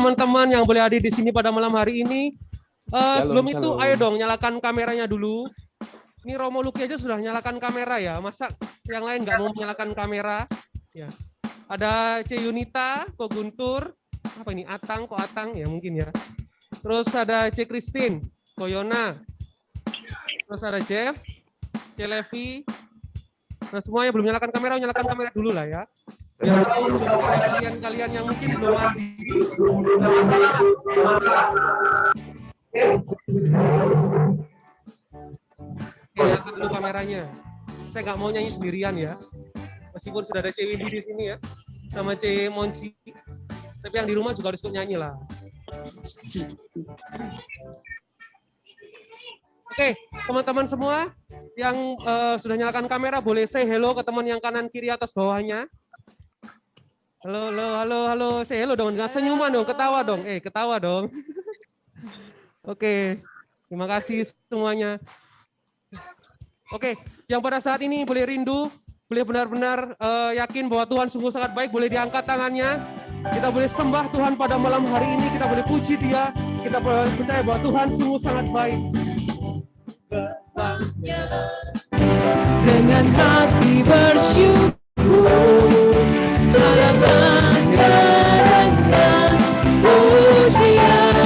teman-teman yang boleh hadir di sini pada malam hari ini. Sebelum itu, ayo dong nyalakan kameranya dulu. Ini Romo Luki aja sudah nyalakan kamera ya. Masa yang lain nggak mau menyalakan kamera? Ya. Ada C Yunita, Ko Guntur, apa ini? Atang, Ko Atang ya mungkin ya. Terus ada C Christine, Ko Yona. Terus ada Jeff, C Levi. Nah semuanya belum nyalakan kamera dulu lah ya. Biar tahu kalian yang mungkin belum mandi. Nyalakan dulu kameranya. Saya nggak mau nyanyi sendirian ya. Meskipun sudah ada C Windy di sini ya, sama C Monci. Tapi yang di rumah juga harus ikut nyanyi lah. Oke, teman-teman semua yang sudah nyalakan kamera boleh say hello ke teman yang kanan kiri atas bawahnya. Halo, say hello dong, dengan senyuman dong, ketawa dong, ketawa dong. Oke, terima kasih semuanya. Oke, yang pada saat ini boleh rindu, boleh benar-benar yakin bahwa Tuhan sungguh sangat baik, boleh diangkat tangannya. Kita boleh sembah Tuhan pada malam hari ini, kita boleh puji Dia, kita boleh percaya bahwa Tuhan sungguh sangat baik. Dengan hati bersyukur, halamannya dengan pujian,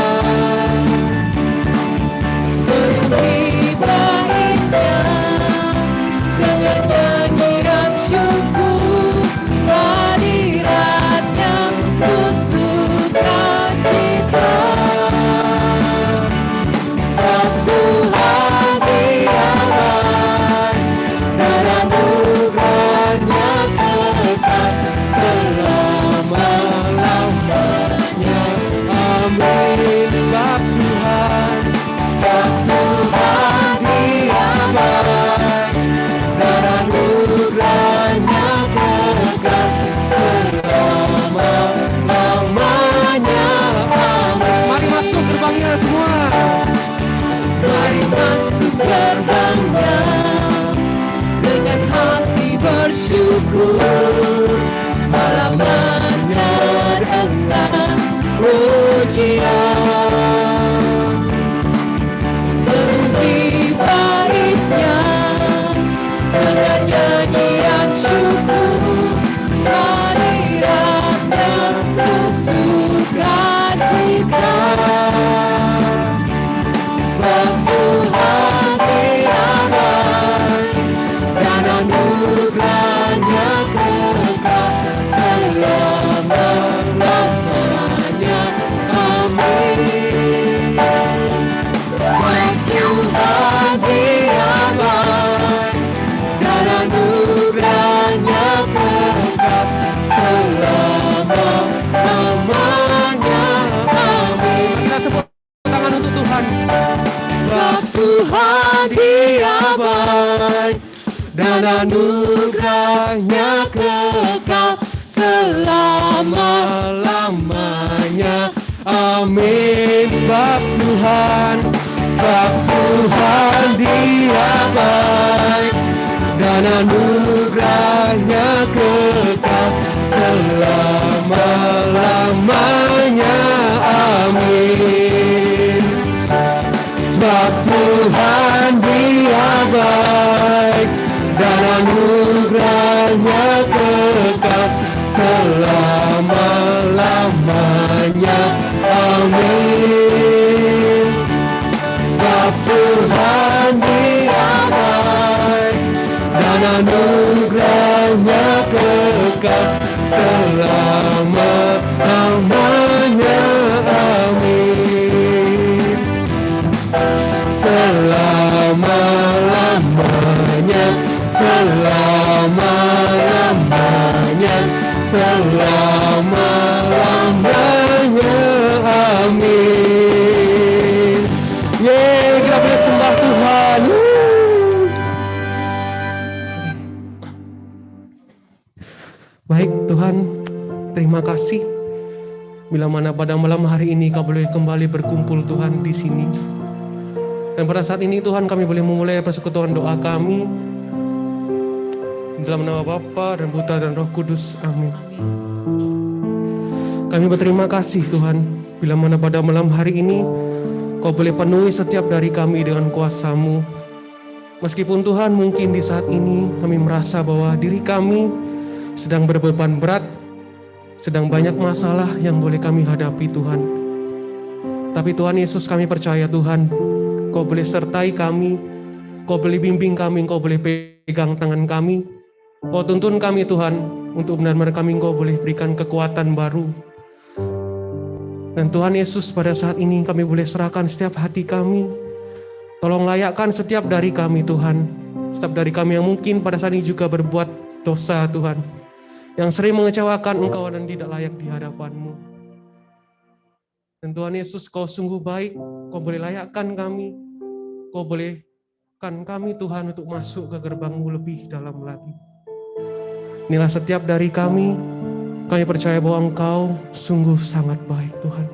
penuhi baiknya dengan nyanyian syukur, hadiratnya ku sukacita. Satu hati aman dan anugerahnya kekal selama-lamanya. Amin. Sebab Tuhan, satu hati aman dan anugerahnya kekal selama-lamanya. Amin. Mari masuk gerbangnya semua. Mari masuk gerbangnya dengan hati bersyukur, halamannya dengan pujian, penuhi baitnya dengan nyanyian syukur, hadiratnya ku sukacita. Satu hati aman dan anugerahnya kekal selama-lamanya. Amin. Satu hati aman dan anugerahnya kekal selama-lamanya. Amin. Kita tepuk tangan untuk Tuhan. Satu hati aman dan anugerahnya kekal selama-lamanya. Amin. Sebab Tuhan Dia baik dan anugerahnya kekal selama-lamanya. Amin. Sebab Tuhan Dia baik dan anugerahnya kekal selama-lamanya. Amin. Sebab Tuhan Dia baik dan anugerahnya kekal selama-lamanya. Amin. Selama-lamanya, selama-lamanya, selama-lamanya. Amin. Yeay, kita boleh sembah Tuhan. Baik Tuhan, terima kasih. Bila mana pada malam hari ini kau boleh kembali berkumpul Tuhan di sini. Dan pada saat ini Tuhan kami boleh memulai persekutuan doa kami dalam nama Bapa dan Putra dan Roh Kudus. Amin. Kami berterima kasih Tuhan Bila mana pada malam hari ini Kau boleh penuhi setiap dari kami dengan kuasa-Mu. Meskipun Tuhan mungkin di saat ini kami merasa bahwa diri kami sedang berbeban berat, sedang banyak masalah yang boleh kami hadapi Tuhan. Tapi Tuhan Yesus, kami percaya Tuhan, Kau boleh sertai kami, Kau boleh bimbing kami, Kau boleh pegang tangan kami, Kau tuntun kami Tuhan, untuk benar-benar kami Kau boleh berikan kekuatan baru. Dan Tuhan Yesus, pada saat ini kami boleh serahkan setiap hati kami. Tolong layakkan setiap dari kami Tuhan, setiap dari kami yang mungkin pada saat ini juga berbuat dosa Tuhan, yang sering mengecewakan Engkau dan tidak layak di hadapan-Mu. Dan Tuhan Yesus, Kau sungguh baik, Kau boleh layakkan kami, Kau bolehkan kami Tuhan untuk masuk ke gerbang-Mu lebih dalam lagi. Inilah setiap dari kami percaya bahwa Engkau sungguh sangat baik Tuhan.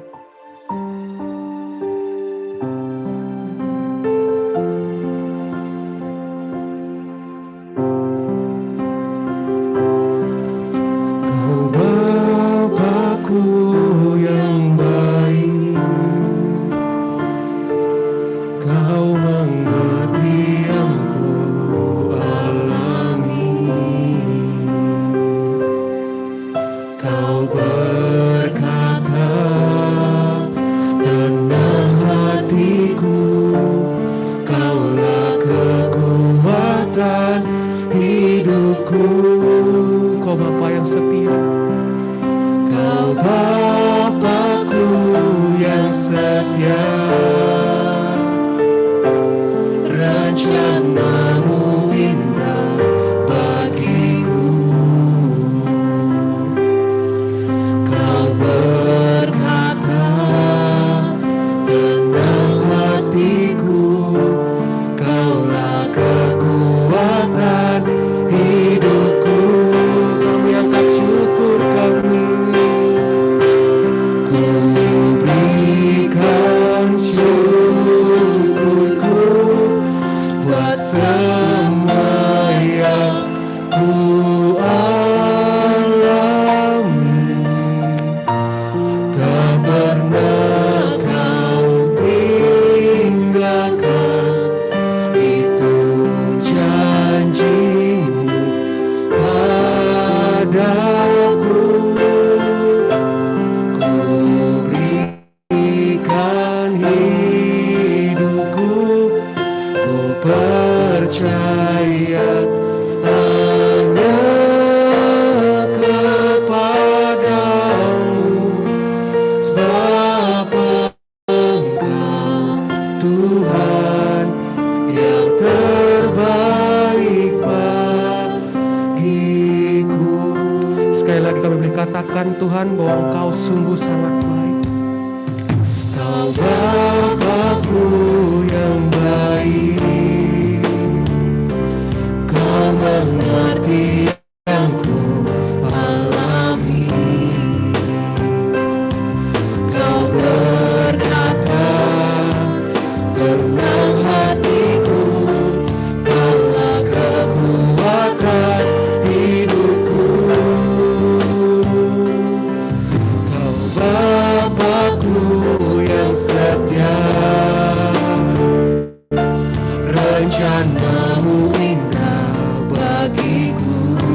Tuhan, bahwa Engkau sungguh sangat baik. Kau Bapa-Ku yang baik, Kau mengerti yang ku alami. Kau berkata, tenang hatiku, Kaulah kekuatan hidupku. Bapa-Ku yang setia, rencana-Mu indah bagiku.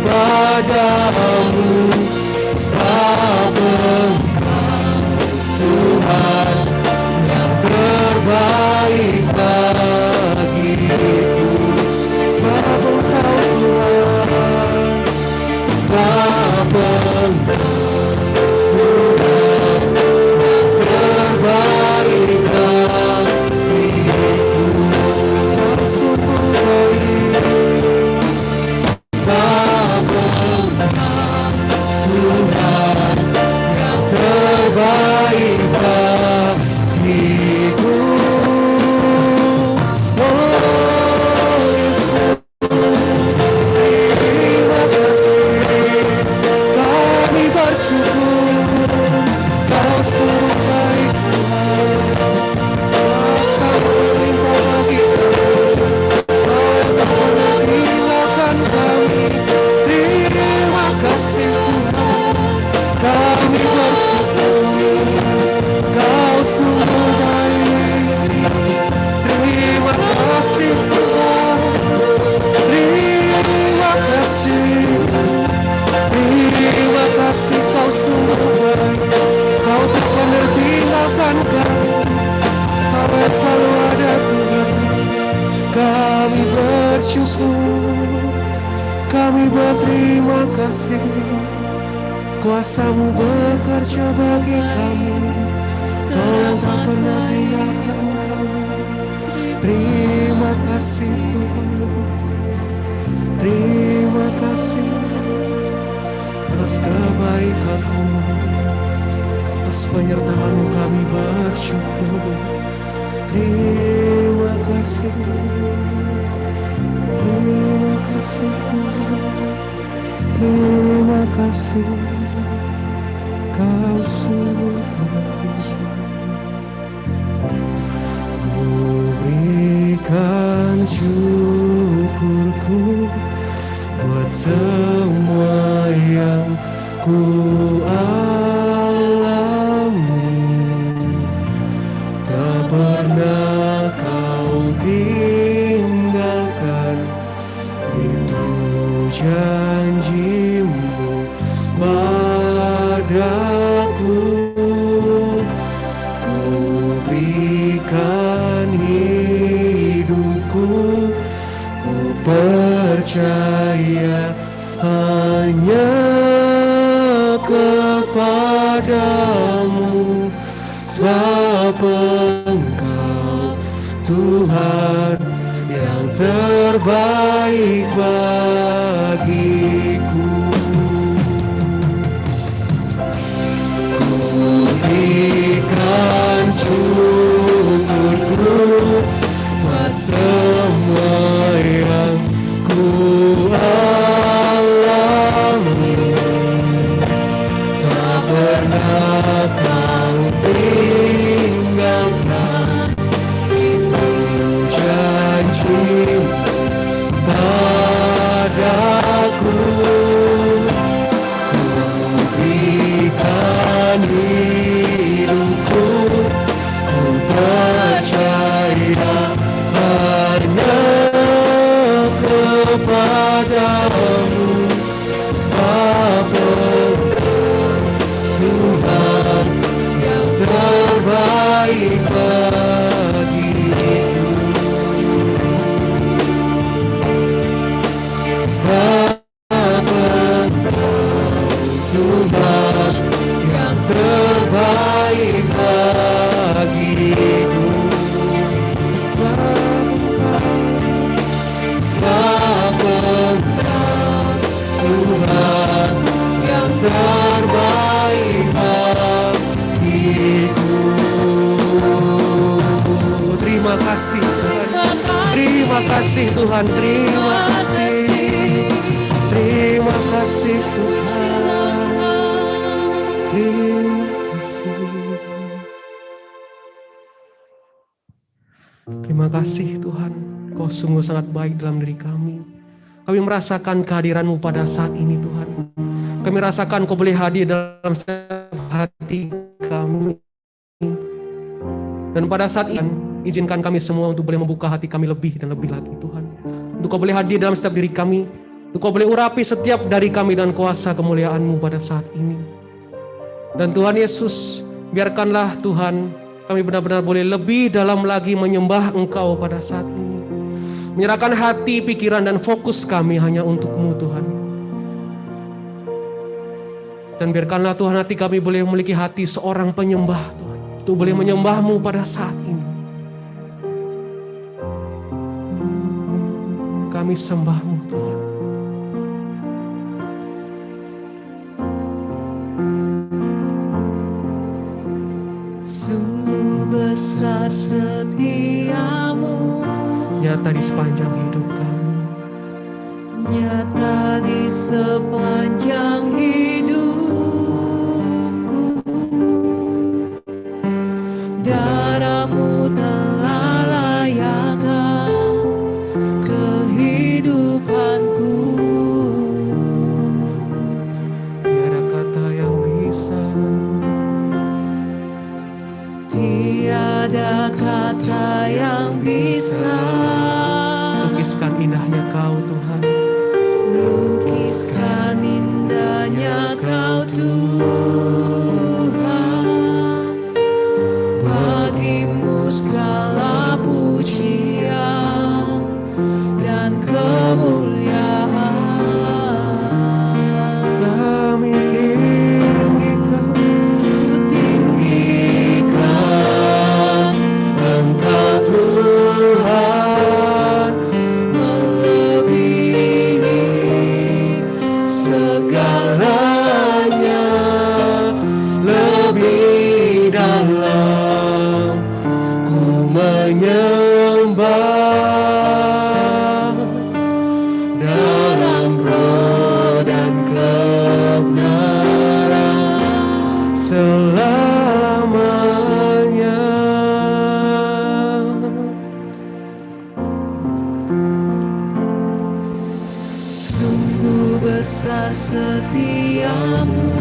kepadamu, sebab Engkau Tuhan yang terbaik bagiku. Sebab Engkau Tuhan, sebab Engkau Tuhan yang terbaik bagiku. Kau sungguh baik, sebab Engkau Tuhan yang terbaik bagiku. Oh Yesus, terima kasih, kami bersyukur, Kau sungguh baik Tuhan. Kuasa melimpah bagi kami, Kau tak pernah tinggalkan kami. Terima kasih Tuhan, kami bersyukur, Kau sungguh baik. Terima kasih Tuhan, terima kasih, terima kasih, Kau sungguh baik. Kau tak pernah tinggalkan kami, Kau yang selalu ada Tuhan. Kami bersyukur, kami berterima kasih. Kuasa-Mu bekerja bagi kami, Kau yang tak pernah tinggalkan kami. Terima kasih Tuhan, terima kasih atas kebaikan-Mu, atas penyertaan-Mu kami bersyukur. Terima kasih, terima kasih Tuhan, terima kasih, Kau sungguh baik. Ku berikan syukurku buat semua yang ku alami. Tak pernah Kau tinggalkan, itu janji-Mu padaku. Ku berikan hidupku, ku percaya hanya kepadamu, sebab Engkau Tuhan yang terbaik bagiku. Ku berikan syukurku buat semua yang ku alami. Tak pernah Kau tinggalkan, itu janji padaku. Ku berikan hidupku, ku percaya hanya kepadamu, sebab Tuhan yang terbaik bagiku. Sebab Tuhan yang terbaik bagiku. Sebab Tuhan yang terbaik bagiku. Terima kasih Tuhan, terima kasih Tuhan, terima kasih, terima kasih Tuhan, terima kasih. Terima kasih Tuhan, Kau sungguh sangat baik dalam diri kami. Kami merasakan kehadiran-Mu pada saat ini Tuhan. Kami rasakan Kau boleh hadir dalam setiap hati kami. Dan pada saat ini, izinkan kami semua untuk boleh membuka hati kami lebih dan lebih lagi Tuhan. Untuk Kau boleh hadir dalam setiap diri kami. Engkau boleh urapi setiap dari kami dan kuasa kemuliaan-Mu pada saat ini. Dan Tuhan Yesus, biarkanlah Tuhan kami benar-benar boleh lebih dalam lagi menyembah Engkau pada saat ini. Menyerahkan hati, pikiran, dan fokus kami hanya untuk-Mu Tuhan. Dan biarkanlah Tuhan hati kami boleh memiliki hati seorang penyembah Tuhan. Untuk boleh menyembah-Mu pada saat ini. Kami sembah-Mu Tuhan. Sungguh besar setiamu, nyata di sepanjang hidup kami. nyata di sepanjang hidupku. Darah-Mu telah layakkan kehidupanku. Tiada kata yang bisa, tiada kata yang bisa lukiskan indahnya Kau Tuhan. lukiskan indahnya Kau Tuhan. Bagi-Mu segala pujian dan kemuliaan. Kami tinggikan, Tinggikan Engkau Tuhan, melebihi segalanya, lebih dalam ku menyembah, dalam roh dan kebenaran selamanya. Sungguh besar setiamu,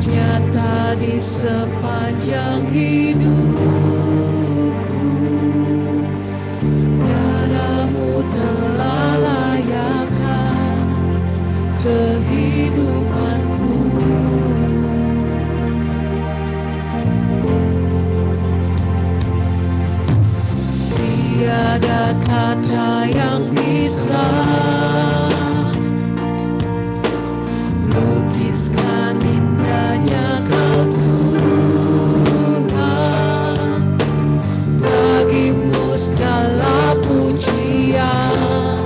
nyata di sepanjang hidupku. Darah-Mu telah layakkan kehidupanku. Tiada kata yang bisa lukiskan indahnya Kau Tuhan. Bagi-Mu segala pujian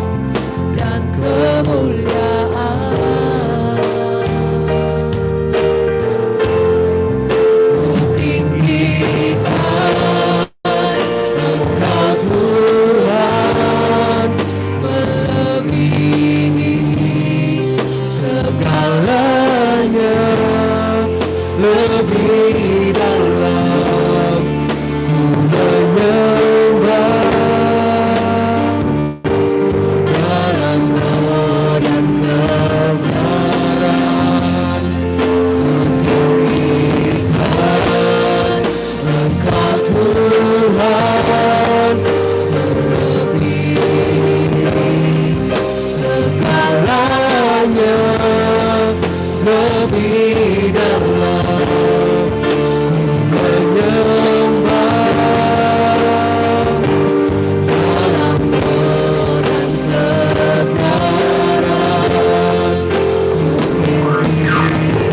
dan kemuliaan. Ku tinggikan Engkau Tuhan, melebihi segalanya, lebih dalam ku menyembah, dalam roh dan kebenaran. Ku tinggikan Engkau Tuhan, melebihi segalanya, lebih dalam ku menyembah, dalam roh dan kebenaran. Ku tinggikan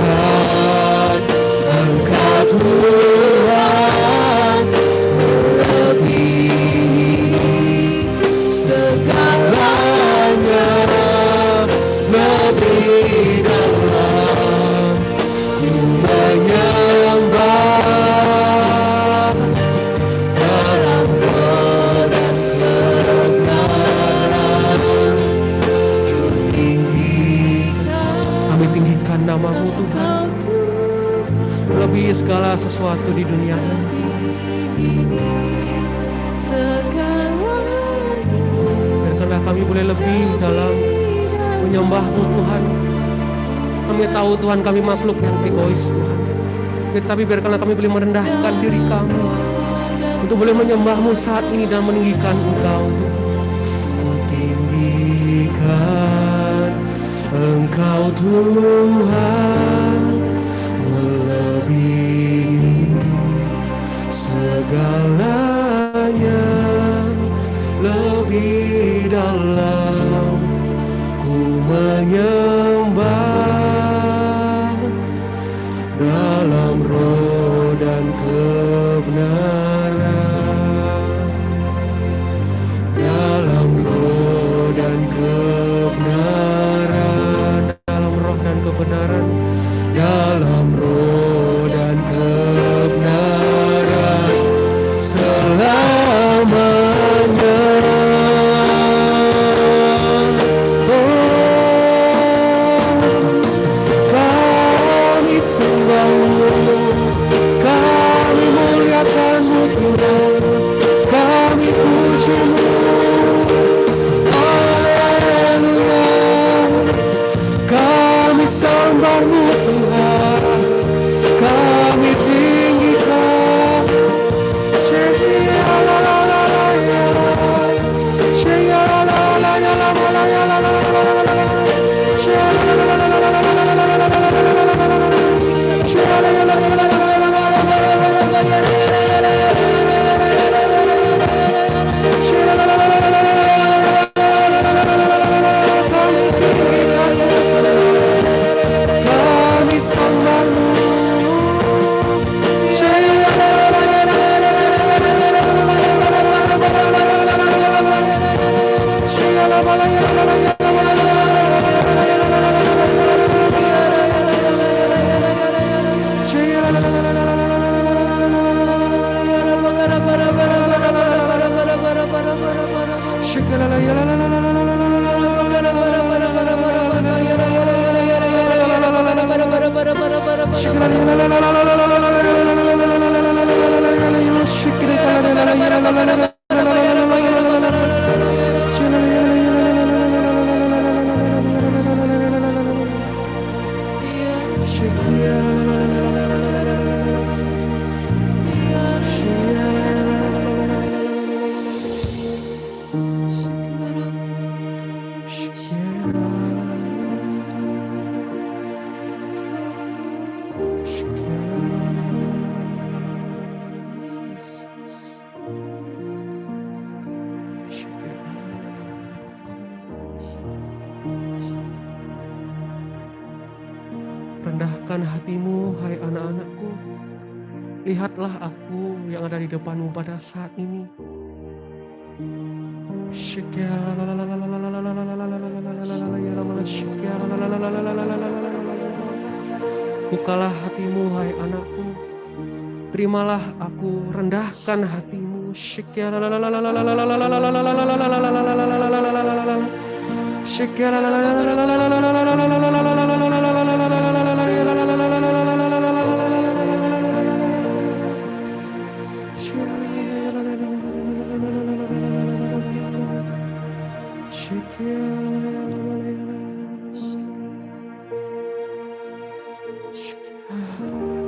Engkau Tuhan, melebihi segalanya, lebih dalam ku menyembah, dalam roh dan kebenaran. Ku tinggikan Kami tinggikan nama-Mu Tuhan, Engkau Tuhan, lebih segala sesuatu di dunia ini. Biarkanlah kami boleh lebih dalam menyembah-Mu Tuhan. Kami tahu Tuhan kami makhluk yang egois Tuhan. Tapi biarkanlah kami boleh merendahkan diri kami untuk boleh menyembah-Mu saat ini dan meninggikan Engkau Tuhan. Tuhan, Engkau Tuhan melebihi segalanya, lebih dalam ku menyembah dalam roh dan kebenaran, dalam roh dan kebenaran, dalam roh dan kebenaran, dalam roh dan kebenaran selamanya. Kami sembah-Mu, kami muliakan-Mu Tuhan, kami puji-Mu, haleluya. Kami sembah-Mu Tuhan, kami tinggikan. Kami sembah-Mu. Rendahkan hatimu, hai anak-anakku. Lihatlah aku yang ada di depanmu pada saat ini. Bukalah hatimu, hai anakku. Terimalah aku, rendahkan hatimu.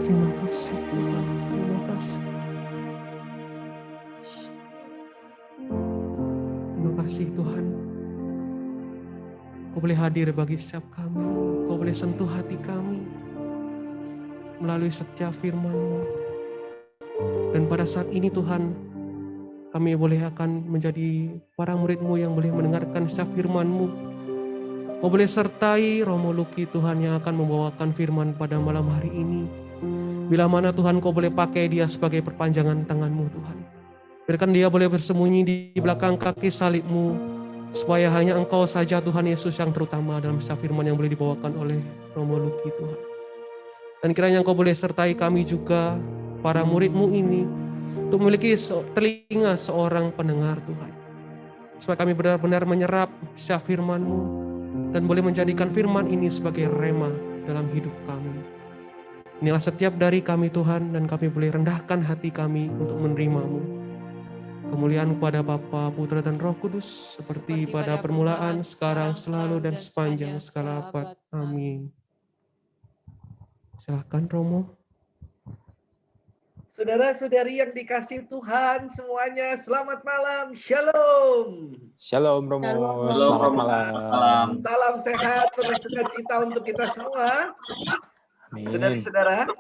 Terima kasih Tuhan, terima kasih. Terima kasih Tuhan. Kau boleh hadir bagi setiap kami, Kau boleh sentuh hati kami melalui setiap firman-Mu. Dan pada saat ini Tuhan, kami boleh akan menjadi para murid-Mu yang boleh mendengarkan setiap firman-Mu. Kau boleh sertai Romo Luki Tuhan yang akan membawakan firman pada malam hari ini. Bila mana Tuhan Kau boleh pakai dia sebagai perpanjangan tangan-Mu Tuhan. Biarkan dia boleh bersembunyi di belakang kaki salib-Mu, supaya hanya Engkau saja Tuhan Yesus yang terutama dalam setiap firman yang boleh dibawakan oleh Romo Luki Tuhan. Dan kiranya Engkau boleh sertai kami juga, para murid-Mu ini, untuk memiliki telinga seorang pendengar Tuhan. Supaya kami benar-benar menyerap setiap firman-Mu, dan boleh menjadikan firman ini sebagai rema dalam hidup kami. Inilah setiap dari kami Tuhan, dan kami boleh rendahkan hati kami untuk menerima-Mu. Kemuliaan kepada Bapa, Putra dan Roh Kudus, seperti pada permulaan, sekarang, selalu, dan sepanjang segala abad. Amin. Silakan Romo. Saudara-saudari yang dikasih Tuhan semuanya, selamat malam. Shalom. Shalom Romo, Shalom, selamat Romo. malam. Salam sehat, penuh sukacita untuk kita semua. Amin. Saudara-saudara,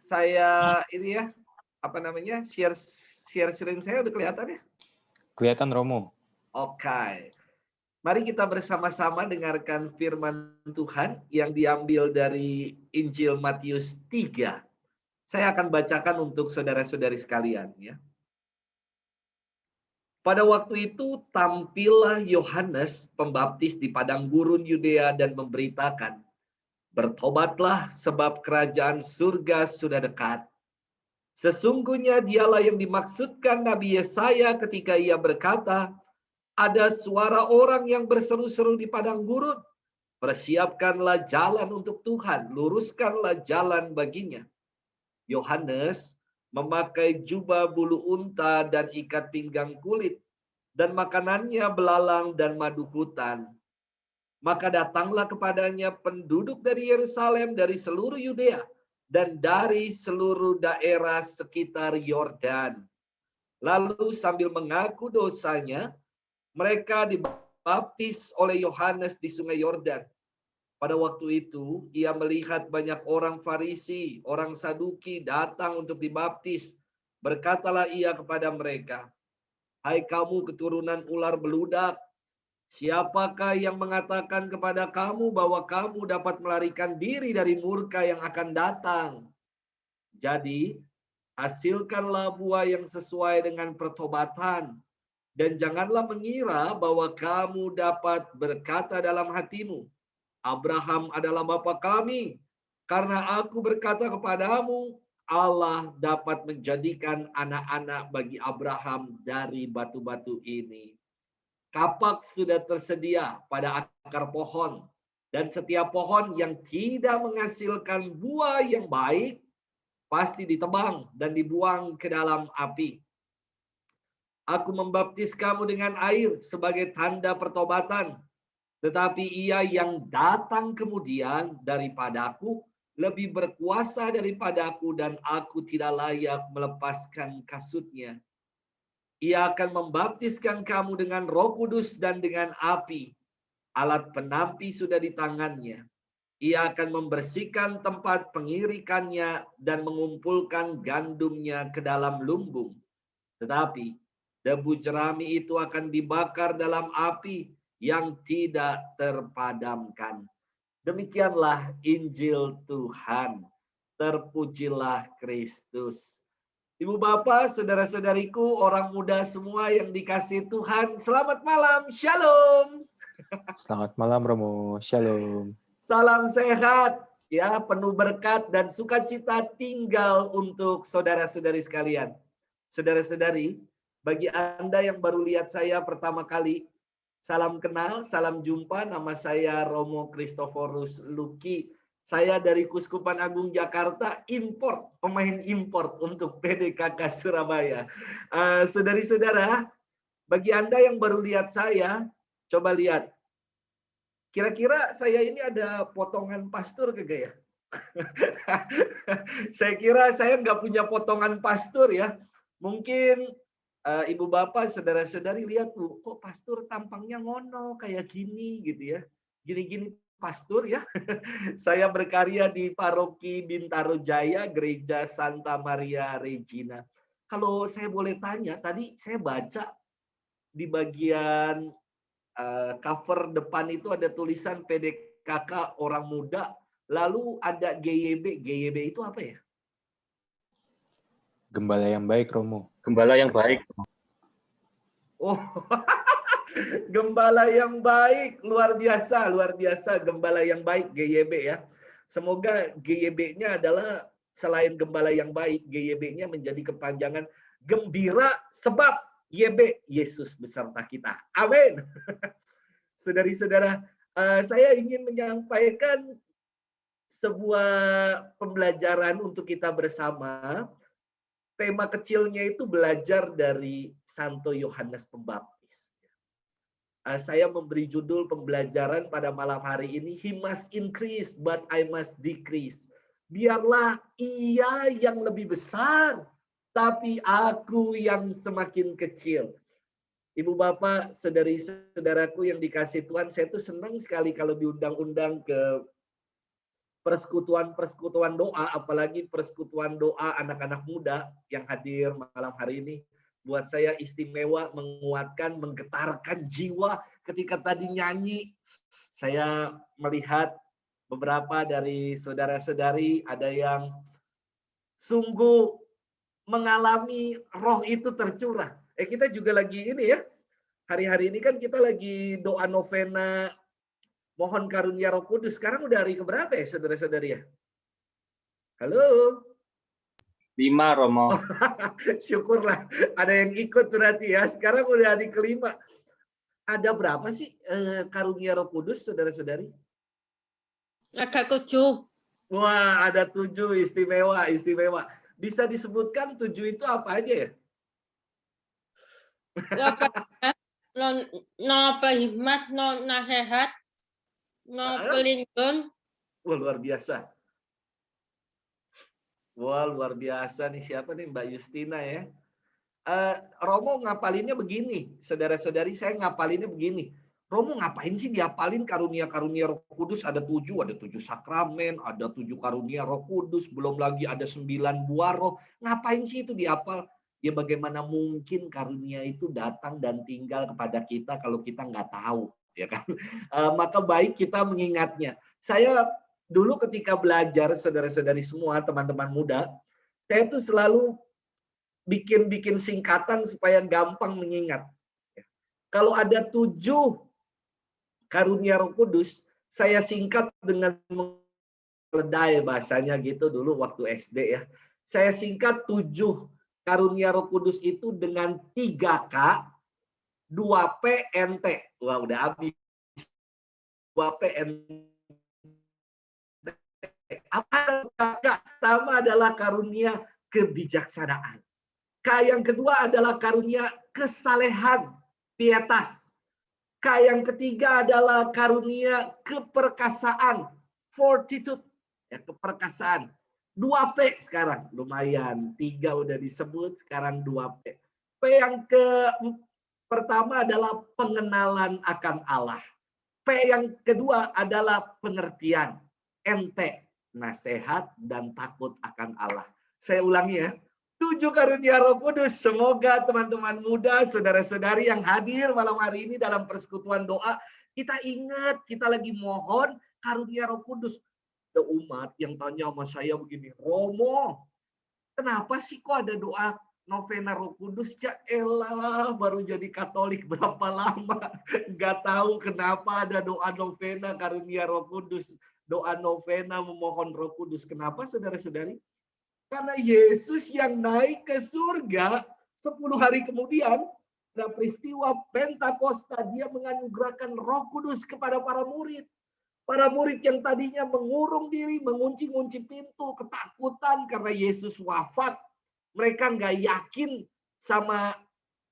saya ini ya, share screen saya udah kelihatan ya? Kelihatan Romo. Oke. Mari kita bersama-sama dengarkan firman Tuhan yang diambil dari Injil Matius 3. Saya akan bacakan untuk saudara-saudari sekalian ya. Pada waktu itu tampillah Yohanes Pembaptis di padang gurun Yudea dan memberitakan, "Bertobatlah sebab kerajaan surga sudah dekat." Sesungguhnya dialah yang dimaksudkan Nabi Yesaya ketika ia berkata, "Ada suara orang yang berseru-seru di padang gurun, persiapkanlah jalan untuk Tuhan, luruskanlah jalan baginya." Yohanes memakai jubah bulu unta dan ikat pinggang kulit, dan makanannya belalang dan madu hutan. Maka datanglah kepadanya penduduk dari Yerusalem, dari seluruh Yudea, dan dari seluruh daerah sekitar Yordan. Lalu sambil mengaku dosanya, mereka dibaptis oleh Yohanes di sungai Yordan. Pada waktu itu, ia melihat banyak orang Farisi, orang Saduki datang untuk dibaptis. Berkatalah ia kepada mereka, "Hai kamu keturunan ular beludak, siapakah yang mengatakan kepada kamu bahwa kamu dapat melarikan diri dari murka yang akan datang? Jadi, hasilkanlah buah yang sesuai dengan pertobatan. Dan janganlah mengira bahwa kamu dapat berkata dalam hatimu, 'Abraham adalah bapa kami,' karena aku berkata kepadamu, Allah dapat menjadikan anak-anak bagi Abraham dari batu-batu ini. Kapak sudah tersedia pada akar pohon, dan setiap pohon yang tidak menghasilkan buah yang baik pasti ditebang dan dibuang ke dalam api. Aku membaptis kamu dengan air sebagai tanda pertobatan, tetapi ia yang datang kemudian daripadaku lebih berkuasa daripadaku, dan aku tidak layak melepaskan kasutnya. Ia akan membaptiskan kamu dengan Roh Kudus dan dengan api. Alat penampi sudah di tangannya. Ia akan membersihkan tempat pengirikannya dan mengumpulkan gandumnya ke dalam lumbung. Tetapi debu jerami itu akan dibakar dalam api yang tidak terpadamkan." Demikianlah Injil Tuhan. Terpujilah Kristus. Ibu bapak, saudara-saudariku, orang muda semua yang dikasihi Tuhan, selamat malam. Shalom. Selamat malam Romo, Shalom. Salam sehat, ya, penuh berkat dan sukacita tinggal untuk saudara-saudari sekalian. Saudara-saudari, bagi Anda yang baru lihat saya pertama kali, salam kenal, salam jumpa. Nama saya Romo Kristoforus Luki. Saya dari Kuskupan Agung Jakarta, pemain import untuk PDKK Surabaya. Saudari-saudara, bagi Anda yang baru lihat saya, coba lihat. Kira-kira saya ini ada potongan pastur kagak ya? Saya kira saya nggak punya potongan pastur ya. Mungkin ibu bapak, saudara-saudari lihat tuh, kok pastur tampangnya ngono kayak gini gitu ya. Gini-gini pastur ya. Saya berkarya di Paroki Bintaro Jaya, Gereja Santa Maria Regina. Kalau saya boleh tanya, tadi saya baca di bagian cover depan itu ada tulisan PDKK orang muda, lalu ada GYB. GYB itu apa ya? Gembala yang baik Romo. Gembala yang baik. Oh, gembala yang baik, luar biasa gembala yang baik GYB ya. Semoga GYB-nya adalah selain gembala yang baik, GYB-nya menjadi kepanjangan gembira sebab YB, Yesus beserta kita. Amin. Saudari-saudara, saya ingin menyampaikan sebuah pembelajaran untuk kita bersama. Tema kecilnya itu belajar dari Santo Yohanes Pembaptis. Saya memberi judul pembelajaran pada malam hari ini, He must increase but I must decrease. Biarlah ia yang lebih besar, tapi aku yang semakin kecil. Ibu bapak, saudari-saudaraku yang dikasih Tuhan, saya tuh senang sekali kalau diundang-undang ke persekutuan doa, apalagi persekutuan doa anak-anak muda yang hadir malam hari ini. Buat saya istimewa, menguatkan, menggetarkan jiwa. Ketika tadi nyanyi, saya melihat beberapa dari saudara-saudari ada yang sungguh mengalami roh itu tercurah. Kita juga lagi ini ya, hari-hari ini kan kita lagi doa novena mohon karunia Roh Kudus. Sekarang udah hari keberapa ya saudara-saudari ya? Halo? 5, Romo. Syukurlah ada yang ikut berarti ya. Sekarang udah hari ke-5. Ada berapa sih karunia Roh Kudus saudara-saudari? Ada 7. Wah, ada 7, istimewa, istimewa. Bisa disebutkan 7 itu apa aja ya? No berhikmat, no nasihat, no pelindung. Wah, luar biasa. Wah, luar biasa nih. Siapa nih? Mbak Justina ya. Romo ngapalinnya begini. Saudara-saudari, saya ngapalinnya begini. Romo ngapain sih diapalin karunia-karunia Roh Kudus? Ada 7, ada 7 sakramen, ada 7 karunia Roh Kudus, belum lagi ada 9 buah roh. Ngapain sih itu diapal? Ya bagaimana mungkin karunia itu datang dan tinggal kepada kita kalau kita nggak tahu, ya kan? Maka baik kita mengingatnya. Saya dulu ketika belajar, saudara-saudari semua, teman-teman muda, saya tuh selalu bikin singkatan supaya gampang mengingat. Kalau ada 7 karunia Roh Kudus, saya singkat dengan meledai bahasanya gitu dulu waktu SD ya. Saya singkat 7 karunia Roh Kudus itu dengan 3K, 2P, NT. Wah, udah habis. 2P, NT. Apa? Pertama adalah karunia kebijaksanaan. K yang kedua adalah karunia kesalehan, pietas. K yang ketiga adalah karunia keperkasaan, fortitude, ya, keperkasaan. 2P sekarang, lumayan. 3 udah disebut, sekarang 2P. P yang pertama adalah pengenalan akan Allah. P yang kedua adalah pengertian. NT, nasihat dan takut akan Allah. Saya ulangi ya. 7 karunia Roh Kudus. Semoga teman-teman muda, saudara-saudari yang hadir malam hari ini dalam persekutuan doa, kita ingat, kita lagi mohon karunia Roh Kudus. Ada umat yang tanya sama saya begini, Romo, kenapa sih kok ada doa novena Roh Kudus? Ya elah, baru jadi Katolik berapa lama, nggak tahu kenapa ada doa novena karunia Roh Kudus, doa novena memohon Roh Kudus. Kenapa, saudara-saudari? Karena Yesus yang naik ke surga 10 hari kemudian, ada peristiwa Pentakosta, dia menganugerahkan Roh Kudus kepada para murid. Para murid yang tadinya mengurung diri, mengunci-ngunci pintu, ketakutan karena Yesus wafat. Mereka nggak yakin sama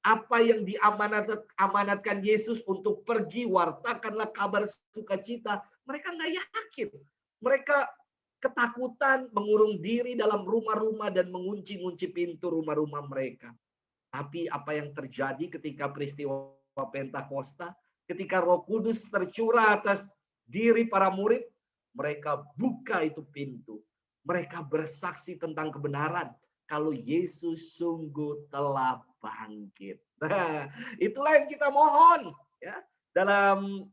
apa yang diamanatkan Yesus untuk pergi, wartakanlah kabar sukacita. Mereka nggak yakin. Mereka ketakutan, mengurung diri dalam rumah-rumah dan mengunci-ngunci pintu rumah-rumah mereka. Tapi apa yang terjadi ketika peristiwa Pentakosta, ketika Roh Kudus tercurah atas diri para murid, mereka buka itu pintu. Mereka bersaksi tentang kebenaran kalau Yesus sungguh telah bangkit. Nah, itulah yang kita mohon ya. Dalam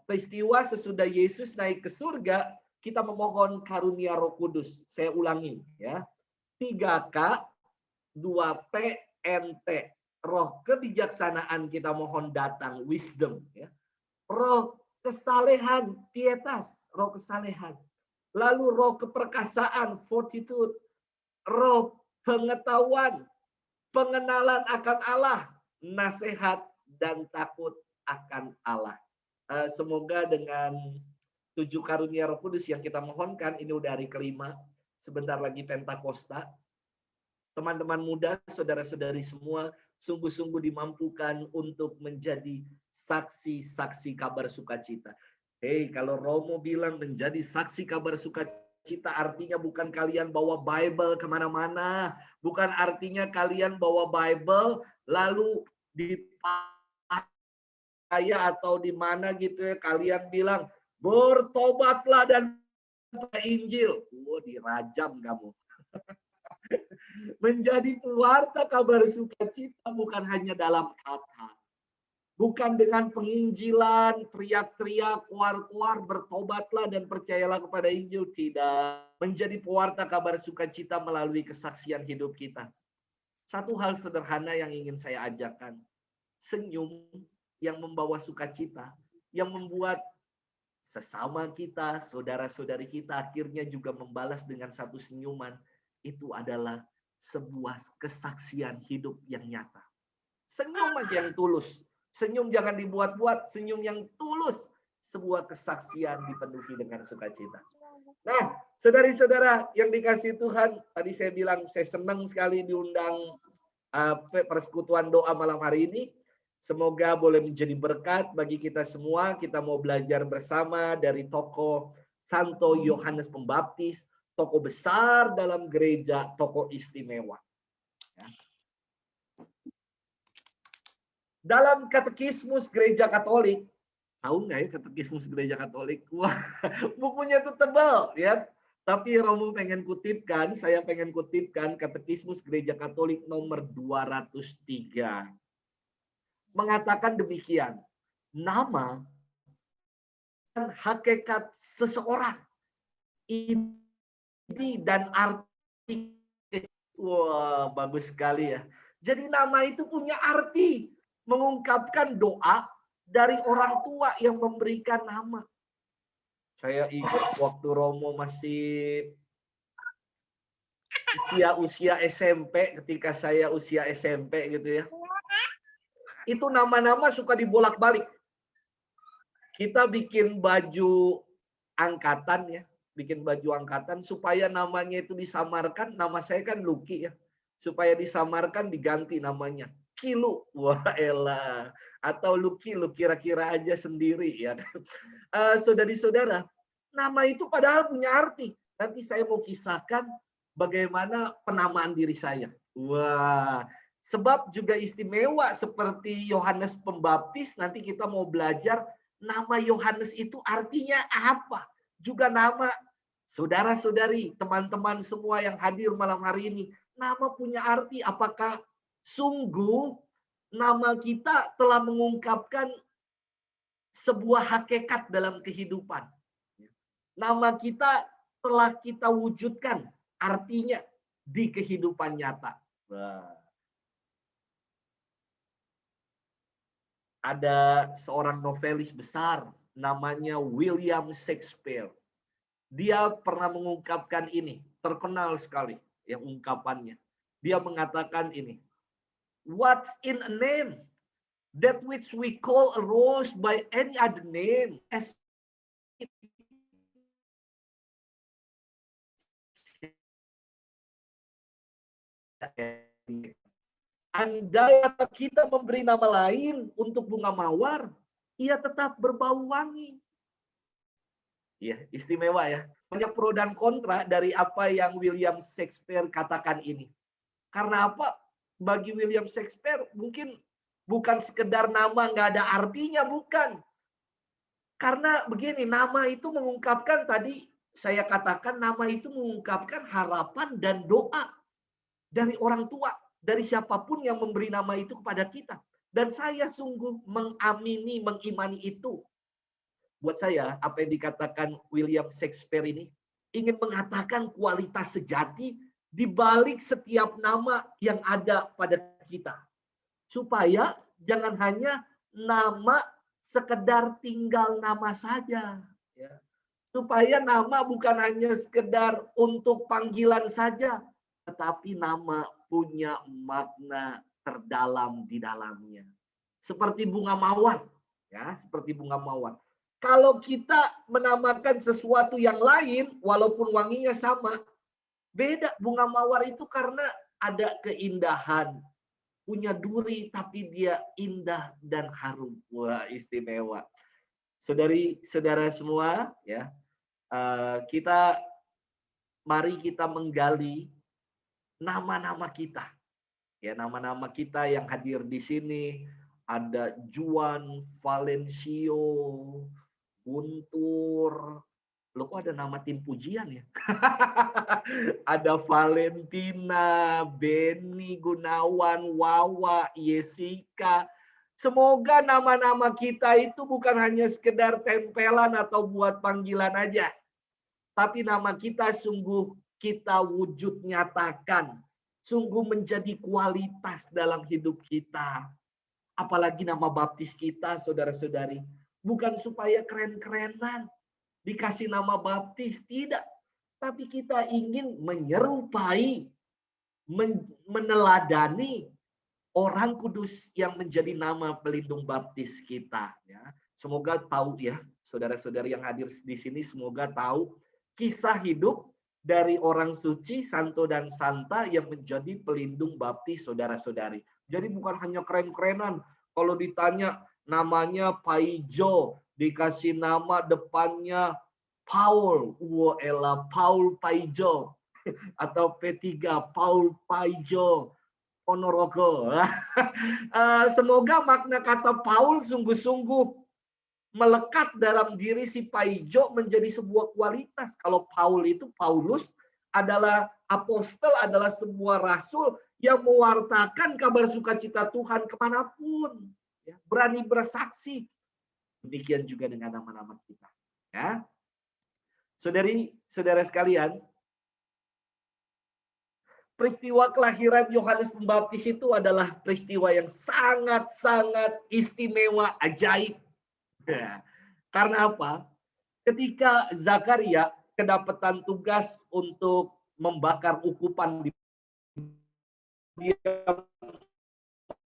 peristiwa sesudah Yesus naik ke surga, kita memohon karunia Roh Kudus. Saya ulangi ya. 3K, 2P, NT. Roh kebijaksanaan kita mohon datang, wisdom ya. Roh kesalehan, pietas, roh kesalehan. Lalu roh keperkasaan, fortitude. Roh pengetahuan, pengenalan akan Allah, nasihat dan takut akan Allah. Semoga dengan 7 karunia Roh Kudus yang kita mohonkan, ini udah hari ke-5, sebentar lagi Pentakosta. Teman-teman muda, saudara-saudari semua, sungguh-sungguh dimampukan untuk menjadi saksi-saksi kabar sukacita. Hei, kalau Romo bilang menjadi saksi kabar sukacita, sukacita artinya bukan kalian bawa Bible kemana-mana. Bukan artinya kalian bawa Bible lalu dipercaya atau di mana gitu ya. Kalian bilang, bertobatlah dan Injil. Dirajam kamu. Menjadi pewarta kabar sukacita bukan hanya dalam kata. Bukan dengan penginjilan, teriak-teriak, kuar-kuar, bertobatlah dan percayalah kepada Injil. Tidak. Menjadi pewarta kabar sukacita melalui kesaksian hidup kita. Satu hal sederhana yang ingin saya ajarkan. Senyum yang membawa sukacita. Yang membuat sesama kita, saudara-saudari kita akhirnya juga membalas dengan satu senyuman. Itu adalah sebuah kesaksian hidup yang nyata. Senyum aja yang tulus. Senyum jangan dibuat-buat, senyum yang tulus. Sebuah kesaksian dipenuhi dengan sukacita. Nah, saudari-saudara yang dikasihi Tuhan, tadi saya bilang saya senang sekali diundang persekutuan doa malam hari ini. Semoga boleh menjadi berkat bagi kita semua. Kita mau belajar bersama dari tokoh Santo Yohanes Pembaptis, tokoh besar dalam gereja, tokoh istimewa. Ya. Dalam katekismus gereja Katolik, tahu nggak ya katekismus gereja Katolik? Wah, bukunya itu tebal, ya. Tapi Romo pengen kutipkan, saya pengen kutipkan katekismus gereja Katolik nomor 203. Mengatakan demikian, nama dan hakikat seseorang, ini dan arti. Wah, bagus sekali ya. Jadi nama itu punya arti. Mengungkapkan doa dari orang tua yang memberikan nama. Saya ingat waktu Romo masih usia SMP, ketika saya usia SMP gitu ya. Itu nama-nama suka dibolak-balik. Kita bikin baju angkatan ya, bikin baju angkatan supaya namanya itu disamarkan. Nama saya kan Lucky ya, supaya disamarkan diganti namanya. Kilu, wah elah. Atau Lucky, lu kira-kira aja sendiri ya. Saudari-saudara, nama itu padahal punya arti. Nanti saya mau kisahkan bagaimana penamaan diri saya. Wah, sebab juga istimewa seperti Yohanes Pembaptis. Nanti kita mau belajar nama Yohanes itu artinya apa. Juga nama saudara-saudari, teman-teman semua yang hadir malam hari ini. Nama punya arti, apakah sungguh nama kita telah mengungkapkan sebuah hakikat dalam kehidupan. Nama kita telah kita wujudkan artinya di kehidupan nyata. Ada seorang novelis besar namanya William Shakespeare. Dia pernah mengungkapkan ini, terkenal sekali ya ungkapannya. Dia mengatakan ini. What's in a name? That which we call a rose by any other name. As andai kita memberi nama lain untuk bunga mawar, ia tetap berbau wangi. Ya, istimewa ya. Banyak pro dan kontra dari apa yang William Shakespeare katakan ini. Karena apa? Bagi William Shakespeare mungkin bukan sekedar nama nggak ada artinya, bukan. Karena begini, nama itu mengungkapkan, tadi saya katakan nama itu mengungkapkan harapan dan doa dari orang tua, dari siapapun yang memberi nama itu kepada kita. Dan saya sungguh mengamini, mengimani itu. Buat saya, apa yang dikatakan William Shakespeare ini ingin mengatakan kualitas sejati di balik setiap nama yang ada pada kita. Supaya jangan hanya nama sekedar tinggal nama saja. Ya. Supaya nama bukan hanya sekedar untuk panggilan saja. Tetapi nama punya makna terdalam di dalamnya. Seperti bunga mawar. Ya, seperti bunga mawar. Kalau kita menamakan sesuatu yang lain, walaupun wanginya sama, beda. Bunga mawar itu karena ada keindahan. Punya duri tapi dia indah dan harum. Wah, istimewa. Saudari-saudara semua, ya, kita mari kita menggali nama-nama kita. Ya, nama-nama kita yang hadir di sini ada Juan, Valencio, Guntur. Loh, kok ada nama tim pujian ya? Ada Valentina, Benny, Gunawan, Wawa, Yesika. Semoga nama-nama kita itu bukan hanya sekedar tempelan atau buat panggilan aja. Tapi nama kita sungguh kita wujud nyatakan. Sungguh menjadi kualitas dalam hidup kita. Apalagi nama baptis kita, saudara-saudari. Bukan supaya keren-kerenan. Dikasih nama baptis, tidak. Tapi kita ingin menyerupai, meneladani orang kudus yang menjadi nama pelindung baptis kita. Ya. Semoga tahu ya, saudara-saudari yang hadir di sini, semoga tahu kisah hidup dari orang suci, santo dan santa yang menjadi pelindung baptis saudara-saudari. Jadi bukan hanya keren-kerenan. Kalau ditanya namanya Paijo, dikasih nama depannya Paul, Paul Paijo. Atau P3, Paul Paijo, Ponorogo. Semoga makna kata Paul sungguh-sungguh melekat dalam diri si Paijo menjadi sebuah kualitas. Kalau Paul itu, Paulus adalah apostel, adalah sebuah rasul yang mewartakan kabar sukacita Tuhan kemanapun. Ya, berani bersaksi. Demikian juga dengan nama-nama kita. Ya. Saudara sekalian, peristiwa kelahiran Yohanes Pembaptis itu adalah peristiwa yang sangat-sangat istimewa, ajaib. Ya. Karena apa? Ketika Zakaria kedapatan tugas untuk membakar ukupan, dia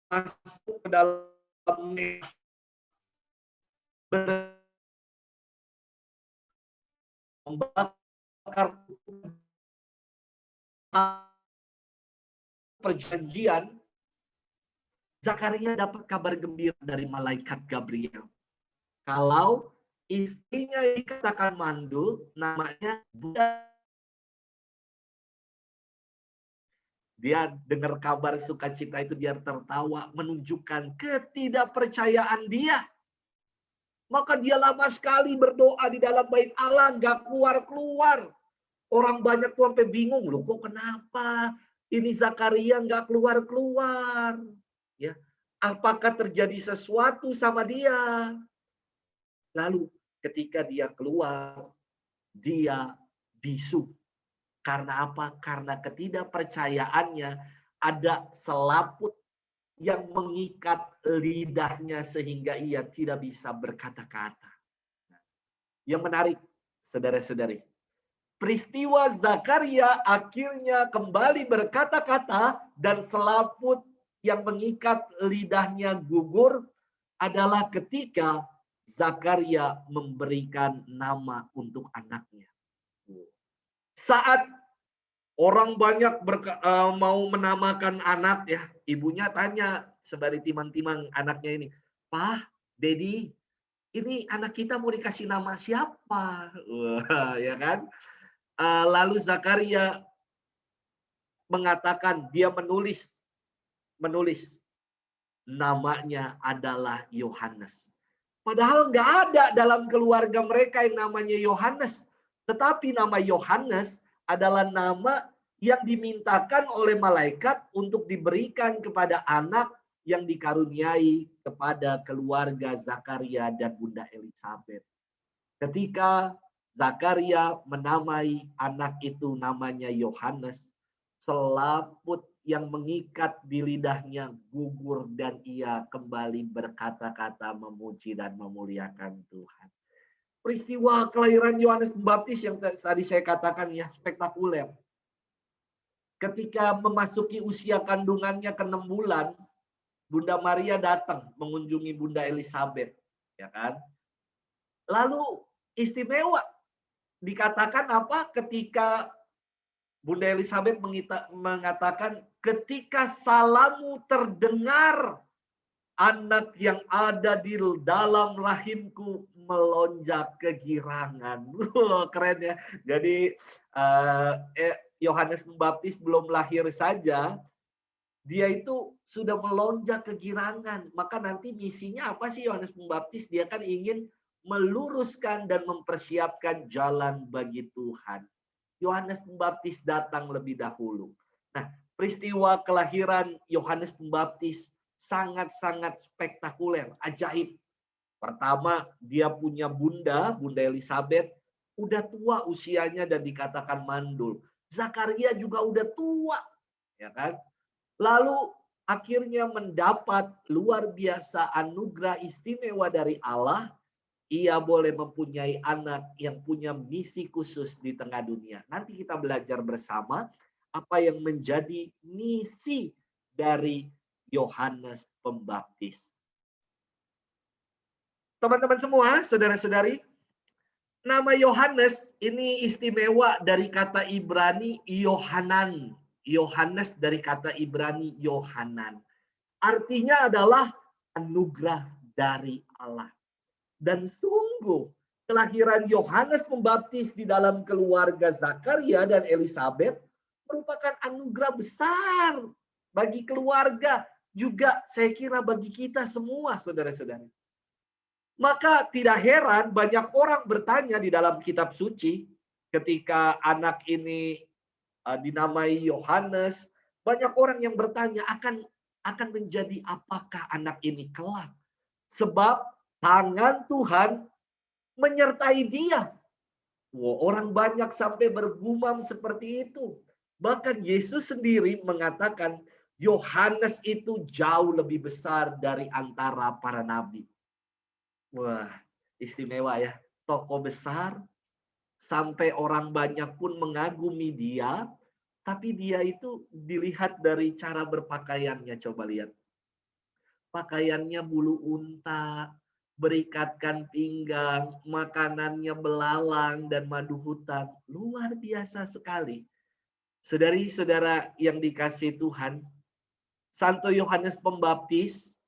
masuk ke dalam membakar perjanjian, Zakaria dapat kabar gembira dari malaikat Gabriel. Kalau istrinya dikatakan mandul, namanya Bunda. Dia dengar kabar sukacita itu, dia tertawa, menunjukkan ketidakpercayaan dia. Maka dia lama sekali berdoa di dalam bait Allah, nggak keluar-keluar. Orang banyak tuh sampai bingung, loh kok kenapa ini Zakaria nggak keluar-keluar? Ya, apakah terjadi sesuatu sama dia? Lalu ketika dia keluar, dia bisu. Karena apa? Karena ketidakpercayaannya, ada selaput yang mengikat lidahnya sehingga ia tidak bisa berkata-kata. Yang menarik, saudara-saudari, peristiwa Zakaria akhirnya kembali berkata-kata dan selaput yang mengikat lidahnya gugur adalah ketika Zakaria memberikan nama untuk anaknya. Saat orang banyak mau menamakan anak, ya, ibunya tanya sembari timang-timang anaknya ini, "Pak, Dedi, ini anak kita mau dikasih nama siapa?" Wah, ya kan? Lalu Zakaria mengatakan, dia menulis namanya adalah Yohanes. Padahal nggak ada dalam keluarga mereka yang namanya Yohanes. Tetapi nama Yohanes adalah nama yang dimintakan oleh malaikat untuk diberikan kepada anak yang dikaruniai kepada keluarga Zakaria dan Bunda Elizabeth. Ketika Zakaria menamai anak itu namanya Yohanes, selaput yang mengikat di lidahnya gugur dan ia kembali berkata-kata memuji dan memuliakan Tuhan. Peristiwa kelahiran Yohanes Pembaptis yang tadi saya katakan ya spektakuler. Ketika memasuki usia kandungannya ke-6 bulan, Bunda Maria datang mengunjungi Bunda Elizabeth, ya kan? Lalu istimewa dikatakan apa? Ketika Bunda Elizabeth mengatakan, ketika salammu terdengar, anak yang ada di dalam rahimku melonjak kegirangan. Keren ya. Jadi Yohanes Pembaptis belum lahir saja, dia itu sudah melonjak kegirangan. Maka nanti misinya apa sih Yohanes Pembaptis? Dia kan ingin meluruskan dan mempersiapkan jalan bagi Tuhan. Yohanes Pembaptis datang lebih dahulu. Nah, peristiwa kelahiran Yohanes Pembaptis sangat-sangat spektakuler, ajaib. Pertama, dia punya Bunda Elizabeth, udah tua usianya dan dikatakan mandul. Zakaria juga udah tua, ya kan? Lalu akhirnya mendapat luar biasa anugerah istimewa dari Allah. Ia boleh mempunyai anak yang punya misi khusus di tengah dunia. Nanti kita belajar bersama apa yang menjadi misi dari Yohanes Pembaptis. Teman-teman semua, saudara-saudari, nama Yohanes ini istimewa dari kata Ibrani Yohanan. Yohanes dari kata Ibrani Yohanan. Artinya adalah anugerah dari Allah. Dan sungguh kelahiran Yohanes Pembaptis di dalam keluarga Zakaria dan Elizabeth merupakan anugerah besar bagi keluarga, juga saya kira bagi kita semua, saudara-saudari. Maka tidak heran banyak orang bertanya di dalam kitab suci ketika anak ini dinamai Yohanes, banyak orang yang bertanya akan menjadi apakah anak ini kelak? Sebab tangan Tuhan menyertai dia. Wah, orang banyak sampai bergumam seperti itu. Bahkan Yesus sendiri mengatakan Yohanes itu jauh lebih besar dari antara para nabi. Wah, istimewa ya. Tokoh besar, sampai orang banyak pun mengagumi dia, tapi dia itu dilihat dari cara berpakaiannya. Coba lihat. Pakaiannya bulu unta, berikatkan pinggang, makanannya belalang dan madu hutan. Luar biasa sekali. Saudari-saudara yang dikasihi Tuhan, Santo Yohanes Pembaptis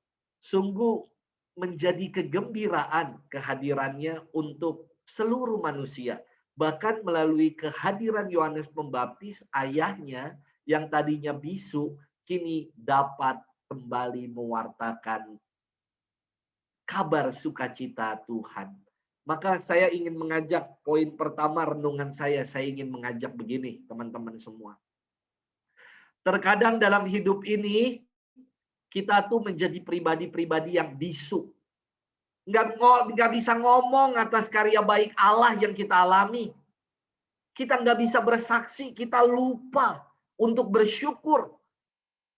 sungguh menjadi kegembiraan kehadirannya untuk seluruh manusia. Bahkan melalui kehadiran Yohanes Pembaptis, ayahnya yang tadinya bisu, kini dapat kembali mewartakan kabar sukacita Tuhan. Maka saya ingin mengajak poin pertama renungan saya ingin mengajak begini, teman-teman semua. Terkadang dalam hidup ini, kita tuh menjadi pribadi-pribadi yang bisu. Nggak bisa ngomong atas karya baik Allah yang kita alami. Kita nggak bisa bersaksi, kita lupa untuk bersyukur.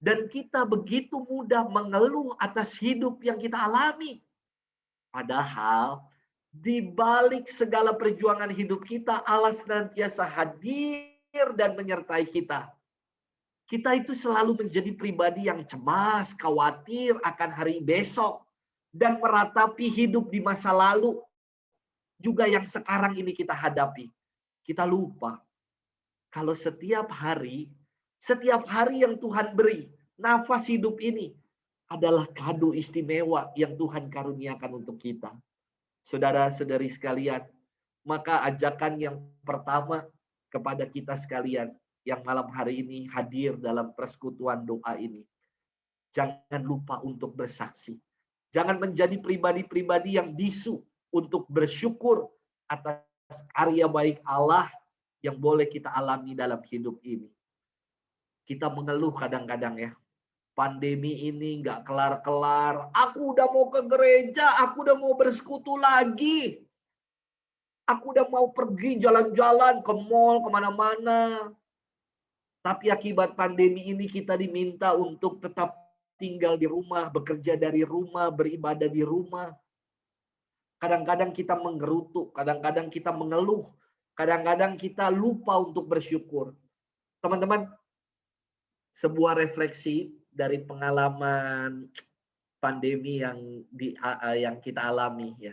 Dan kita begitu mudah mengeluh atas hidup yang kita alami. Padahal di balik segala perjuangan hidup kita, Allah senantiasa hadir dan menyertai kita. Kita itu selalu menjadi pribadi yang cemas, khawatir akan hari besok, dan meratapi hidup di masa lalu, juga yang sekarang ini kita hadapi. Kita lupa, kalau setiap hari yang Tuhan beri, nafas hidup ini adalah kado istimewa yang Tuhan karuniakan untuk kita. Saudara-saudari sekalian, maka ajakan yang pertama kepada kita sekalian, yang malam hari ini hadir dalam persekutuan doa ini. Jangan lupa untuk bersaksi. Jangan menjadi pribadi-pribadi yang bisu untuk bersyukur atas karya baik Allah yang boleh kita alami dalam hidup ini. Kita mengeluh kadang-kadang ya. Pandemi ini nggak kelar-kelar. Aku udah mau ke gereja, aku udah mau bersekutu lagi. Aku udah mau pergi jalan-jalan ke mall, kemana-mana. Tapi akibat pandemi ini kita diminta untuk tetap tinggal di rumah, bekerja dari rumah, beribadah di rumah. Kadang-kadang kita menggerutu, kadang-kadang kita mengeluh, kadang-kadang kita lupa untuk bersyukur. Teman-teman, sebuah refleksi dari pengalaman pandemi yang kita alami ya.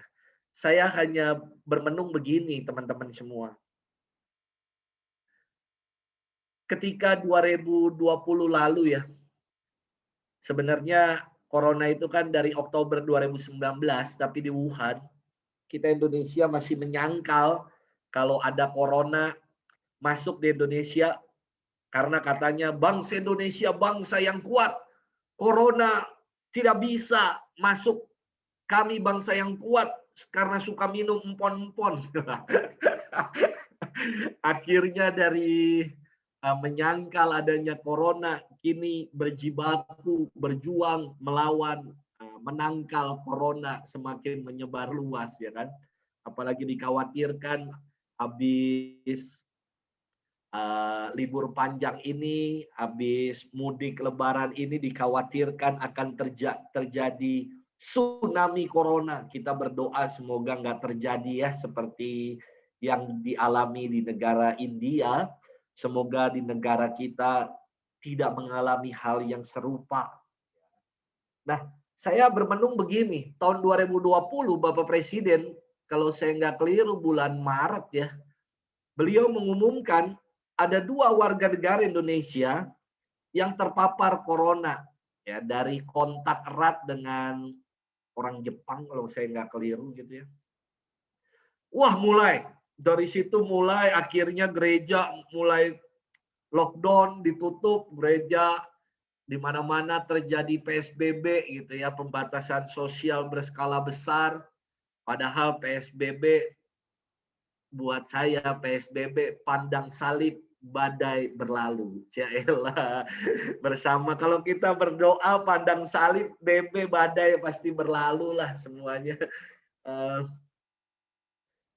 Saya hanya bermenung begini, teman-teman semua. Ketika 2020 lalu ya, sebenarnya Corona itu kan dari Oktober 2019, tapi di Wuhan, kita Indonesia masih menyangkal kalau ada Corona masuk di Indonesia karena katanya bangsa Indonesia bangsa yang kuat. Corona tidak bisa masuk, kami bangsa yang kuat karena suka minum empon-empon. Akhirnya dari menyangkal adanya Corona, kini berjibaku, berjuang melawan, menangkal Corona semakin menyebar luas, ya kan? Apalagi dikhawatirkan habis libur panjang ini, habis mudik Lebaran ini dikhawatirkan akan terjadi tsunami Corona. Kita berdoa semoga nggak terjadi ya seperti yang dialami di negara India. Semoga di negara kita tidak mengalami hal yang serupa. Nah, saya bermenung begini, tahun 2020 Bapak Presiden, kalau saya nggak keliru bulan Maret ya, beliau mengumumkan ada 2 warga negara Indonesia yang terpapar corona ya dari kontak erat dengan orang Jepang kalau saya nggak keliru gitu ya. Wah, mulai dari situ akhirnya gereja mulai lockdown, ditutup, gereja di mana-mana terjadi PSBB gitu ya, pembatasan sosial berskala besar. Padahal PSBB buat saya PSBB pandang salib badai berlalu. Yaelah. Bersama kalau kita berdoa pandang salib BB badai pasti berlalu lah semuanya.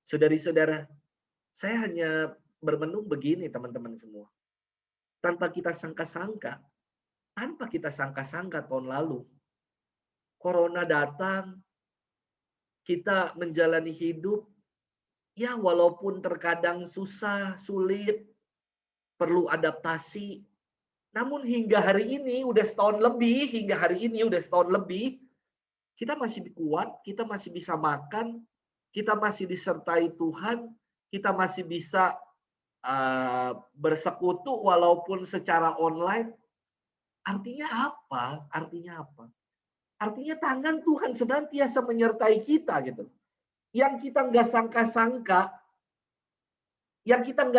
Saudari-saudara, saya hanya bermenung begini teman-teman semua. Tanpa kita sangka-sangka tahun lalu, Corona datang, kita menjalani hidup, ya walaupun terkadang susah, sulit, perlu adaptasi. Namun hingga hari ini udah setahun lebih, kita masih kuat, kita masih bisa makan, kita masih disertai Tuhan, kita masih bisa bersekutu walaupun secara online. Artinya apa? Artinya tangan Tuhan senantiasa menyertai kita gitu. Yang kita nggak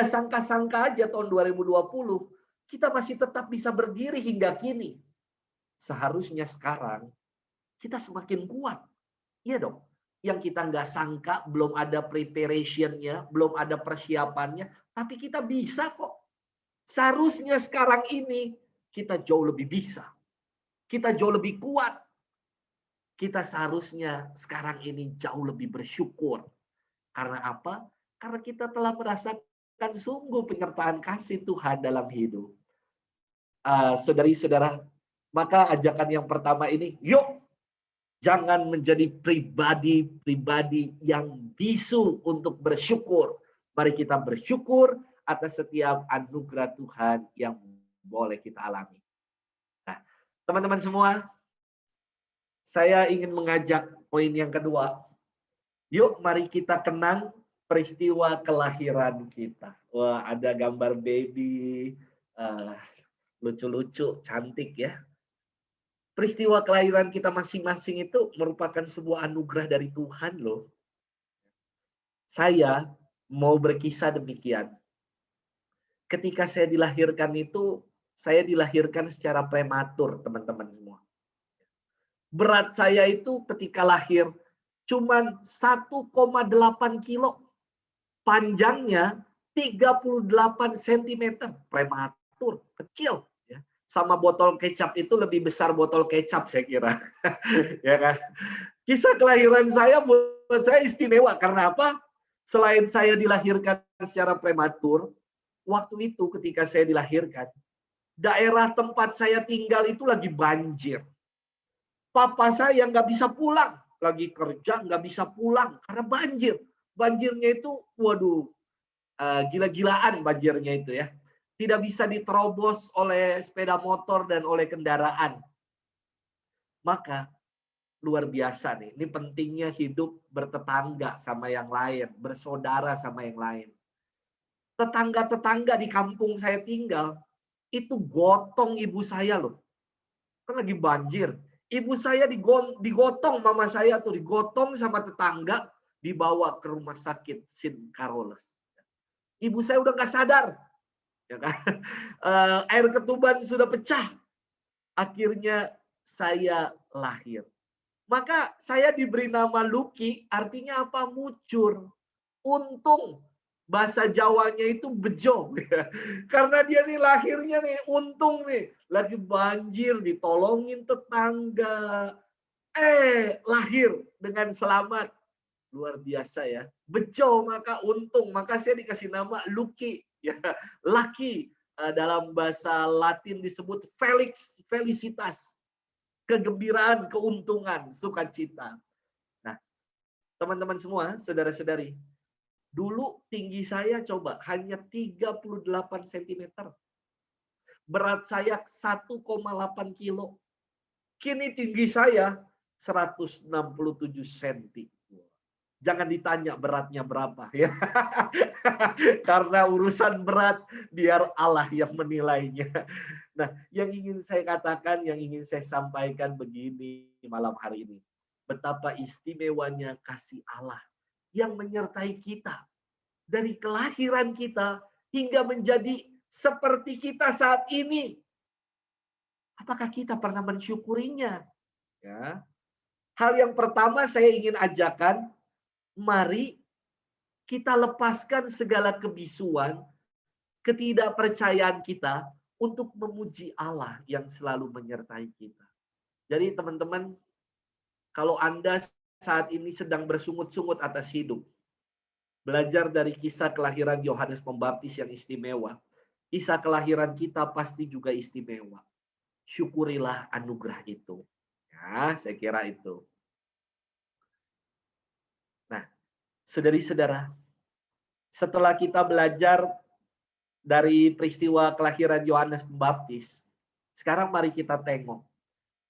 sangka-sangka aja tahun 2020, kita masih tetap bisa berdiri hingga kini. Seharusnya sekarang kita semakin kuat. Iya dong. Yang kita nggak sangka, belum ada preparation-nya, belum ada persiapannya, tapi kita bisa kok. Seharusnya sekarang ini kita jauh lebih bisa. Kita jauh lebih kuat. Kita seharusnya sekarang ini jauh lebih bersyukur. Karena apa? Karena kita telah merasakan sungguh penyertaan kasih Tuhan dalam hidup. Saudari-saudara, maka ajakan yang pertama ini, yuk jangan menjadi pribadi-pribadi yang bisu untuk bersyukur. Mari kita bersyukur atas setiap anugerah Tuhan yang boleh kita alami. Nah, teman-teman semua, saya ingin mengajak poin yang kedua. Yuk mari kita kenang peristiwa kelahiran kita. Wah, ada gambar baby, lucu-lucu, cantik ya. Peristiwa kelahiran kita masing-masing itu merupakan sebuah anugerah dari Tuhan loh. Saya mau berkisah demikian. Ketika saya dilahirkan itu, saya dilahirkan secara prematur, teman-teman semua. Berat saya itu ketika lahir cuman 1,8 kilo. Panjangnya 38 cm. Prematur, kecil. Sama botol kecap itu lebih besar botol kecap saya kira. Ya kan? Kisah kelahiran saya buat saya istimewa. Karena apa? Selain saya dilahirkan secara prematur, waktu itu ketika saya dilahirkan, daerah tempat saya tinggal itu lagi banjir. Papa saya nggak bisa pulang. Lagi kerja nggak bisa pulang karena banjir. Banjirnya itu, waduh, gila-gilaan banjirnya itu ya. Tidak bisa diterobos oleh sepeda motor dan oleh kendaraan. Maka luar biasa nih. Ini pentingnya hidup bertetangga sama yang lain, bersaudara sama yang lain. Tetangga-tetangga di kampung saya tinggal itu gotong ibu saya loh. Kan lagi banjir. Ibu saya digotong, mama saya tuh digotong sama tetangga, dibawa ke rumah sakit St. Carolus. Ibu saya udah nggak sadar, ya kan? Air ketuban sudah pecah. Akhirnya saya lahir. Maka saya diberi nama Luki, artinya apa? Mucur. Untung. Bahasa Jawanya itu bejo. Karena dia nih lahirnya nih, untung nih. Lagi banjir, ditolongin tetangga. Lahir dengan selamat. Luar biasa ya. Bejo, maka untung. Maka saya dikasih nama Luki. Ya, Lucky. Dalam bahasa Latin disebut Felix, felicitas. Kegembiraan, keuntungan, sukacita. Nah, teman-teman semua, saudara-saudari, dulu tinggi saya coba hanya 38 cm. Berat saya 1,8 kilo. Kini tinggi saya 167 cm. Jangan ditanya beratnya berapa ya. Karena urusan berat biar Allah yang menilainya. Nah, yang ingin saya katakan, yang ingin saya sampaikan begini malam hari ini. Betapa istimewanya kasih Allah yang menyertai kita. Dari kelahiran kita hingga menjadi seperti kita saat ini. Apakah kita pernah mensyukurinya? Ya. Hal yang pertama saya ingin ajarkan, mari kita lepaskan segala kebisuan, ketidakpercayaan kita untuk memuji Allah yang selalu menyertai kita. Jadi teman-teman, kalau Anda saat ini sedang bersungut-sungut atas hidup, belajar dari kisah kelahiran Yohanes Pembaptis yang istimewa, kisah kelahiran kita pasti juga istimewa. Syukurilah anugerah itu. Ya, saya kira itu. Nah, saudari-saudara, setelah kita belajar dari peristiwa kelahiran Yohanes Pembaptis, sekarang mari kita tengok.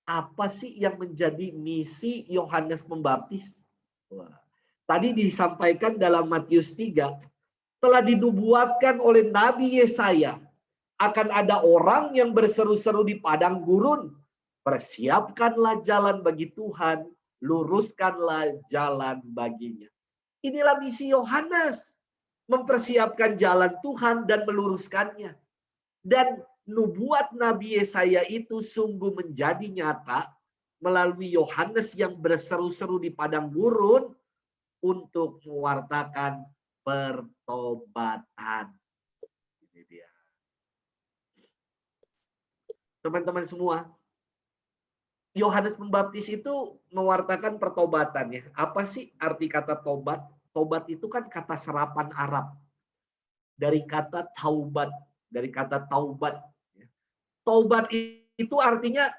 Apa sih yang menjadi misi Yohanes Pembaptis? Wah, tadi disampaikan dalam Matius 3, telah dinubuatkan oleh Nabi Yesaya, akan ada orang yang berseru-seru di padang gurun, persiapkanlah jalan bagi Tuhan, luruskanlah jalan baginya. Inilah misi Yohanes. Mempersiapkan jalan Tuhan dan meluruskannya. Dan nubuat Nabi Yesaya itu sungguh menjadi nyata melalui Yohanes yang berseru-seru di padang gurun untuk mewartakan pertobatan. Ini dia. Teman-teman semua, Yohanes Pembaptis itu mewartakan pertobatan ya. Apa sih arti kata tobat? Tobat itu kan kata serapan Arab. Dari kata taubat. Dari kata taubat. Taubat itu artinya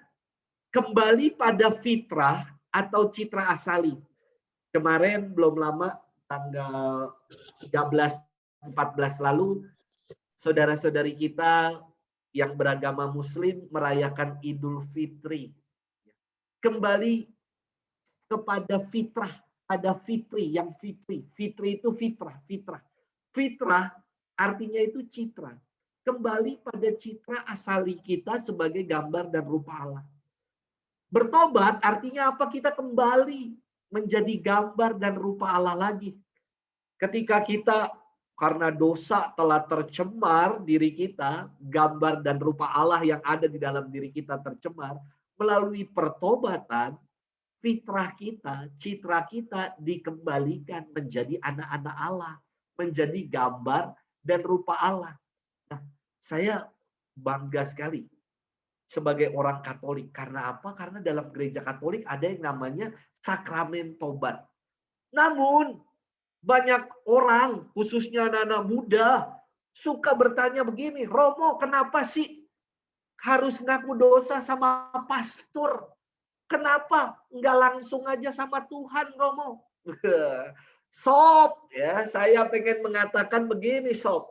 kembali pada fitrah atau citra asali. Kemarin belum lama, tanggal 13-14 lalu, saudara-saudari kita yang beragama Muslim merayakan Idul Fitri. Kembali kepada fitrah. Ada fitri, yang fitri. Fitri itu fitrah. Fitrah artinya itu citra. Kembali pada citra asali kita sebagai gambar dan rupa Allah. Bertobat artinya apa? Kita kembali menjadi gambar dan rupa Allah lagi. Ketika kita karena dosa telah tercemar diri kita, gambar dan rupa Allah yang ada di dalam diri kita tercemar, melalui pertobatan, fitrah kita, citra kita dikembalikan menjadi anak-anak Allah, menjadi gambar dan rupa Allah. Nah, saya bangga sekali sebagai orang Katolik. Karena apa? Karena dalam gereja Katolik ada yang namanya sakramen tobat. Namun, banyak orang, khususnya anak-anak muda, suka bertanya begini, Romo, kenapa sih harus ngaku dosa sama pastor? Kenapa nggak langsung aja sama Tuhan, Romo? Sob, ya, saya pengen mengatakan begini, Sob.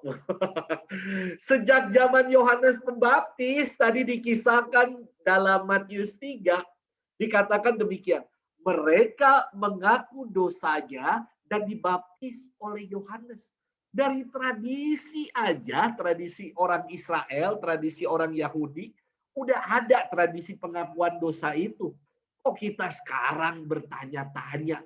Sejak zaman Yohanes Pembaptis, tadi dikisahkan dalam Matius 3, dikatakan demikian. Mereka mengaku dosanya dan dibaptis oleh Yohanes. Dari tradisi aja, tradisi orang Israel, tradisi orang Yahudi, udah ada tradisi pengakuan dosa itu. kok kita sekarang bertanya-tanya?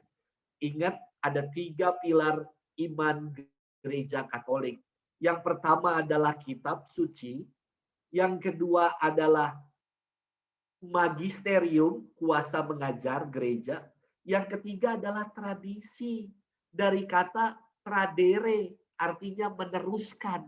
Ingat, ada 3 pilar iman gereja Katolik. Yang pertama adalah kitab suci. Yang kedua adalah magisterium, kuasa mengajar gereja. Yang ketiga adalah tradisi. Dari kata tradere, artinya meneruskan.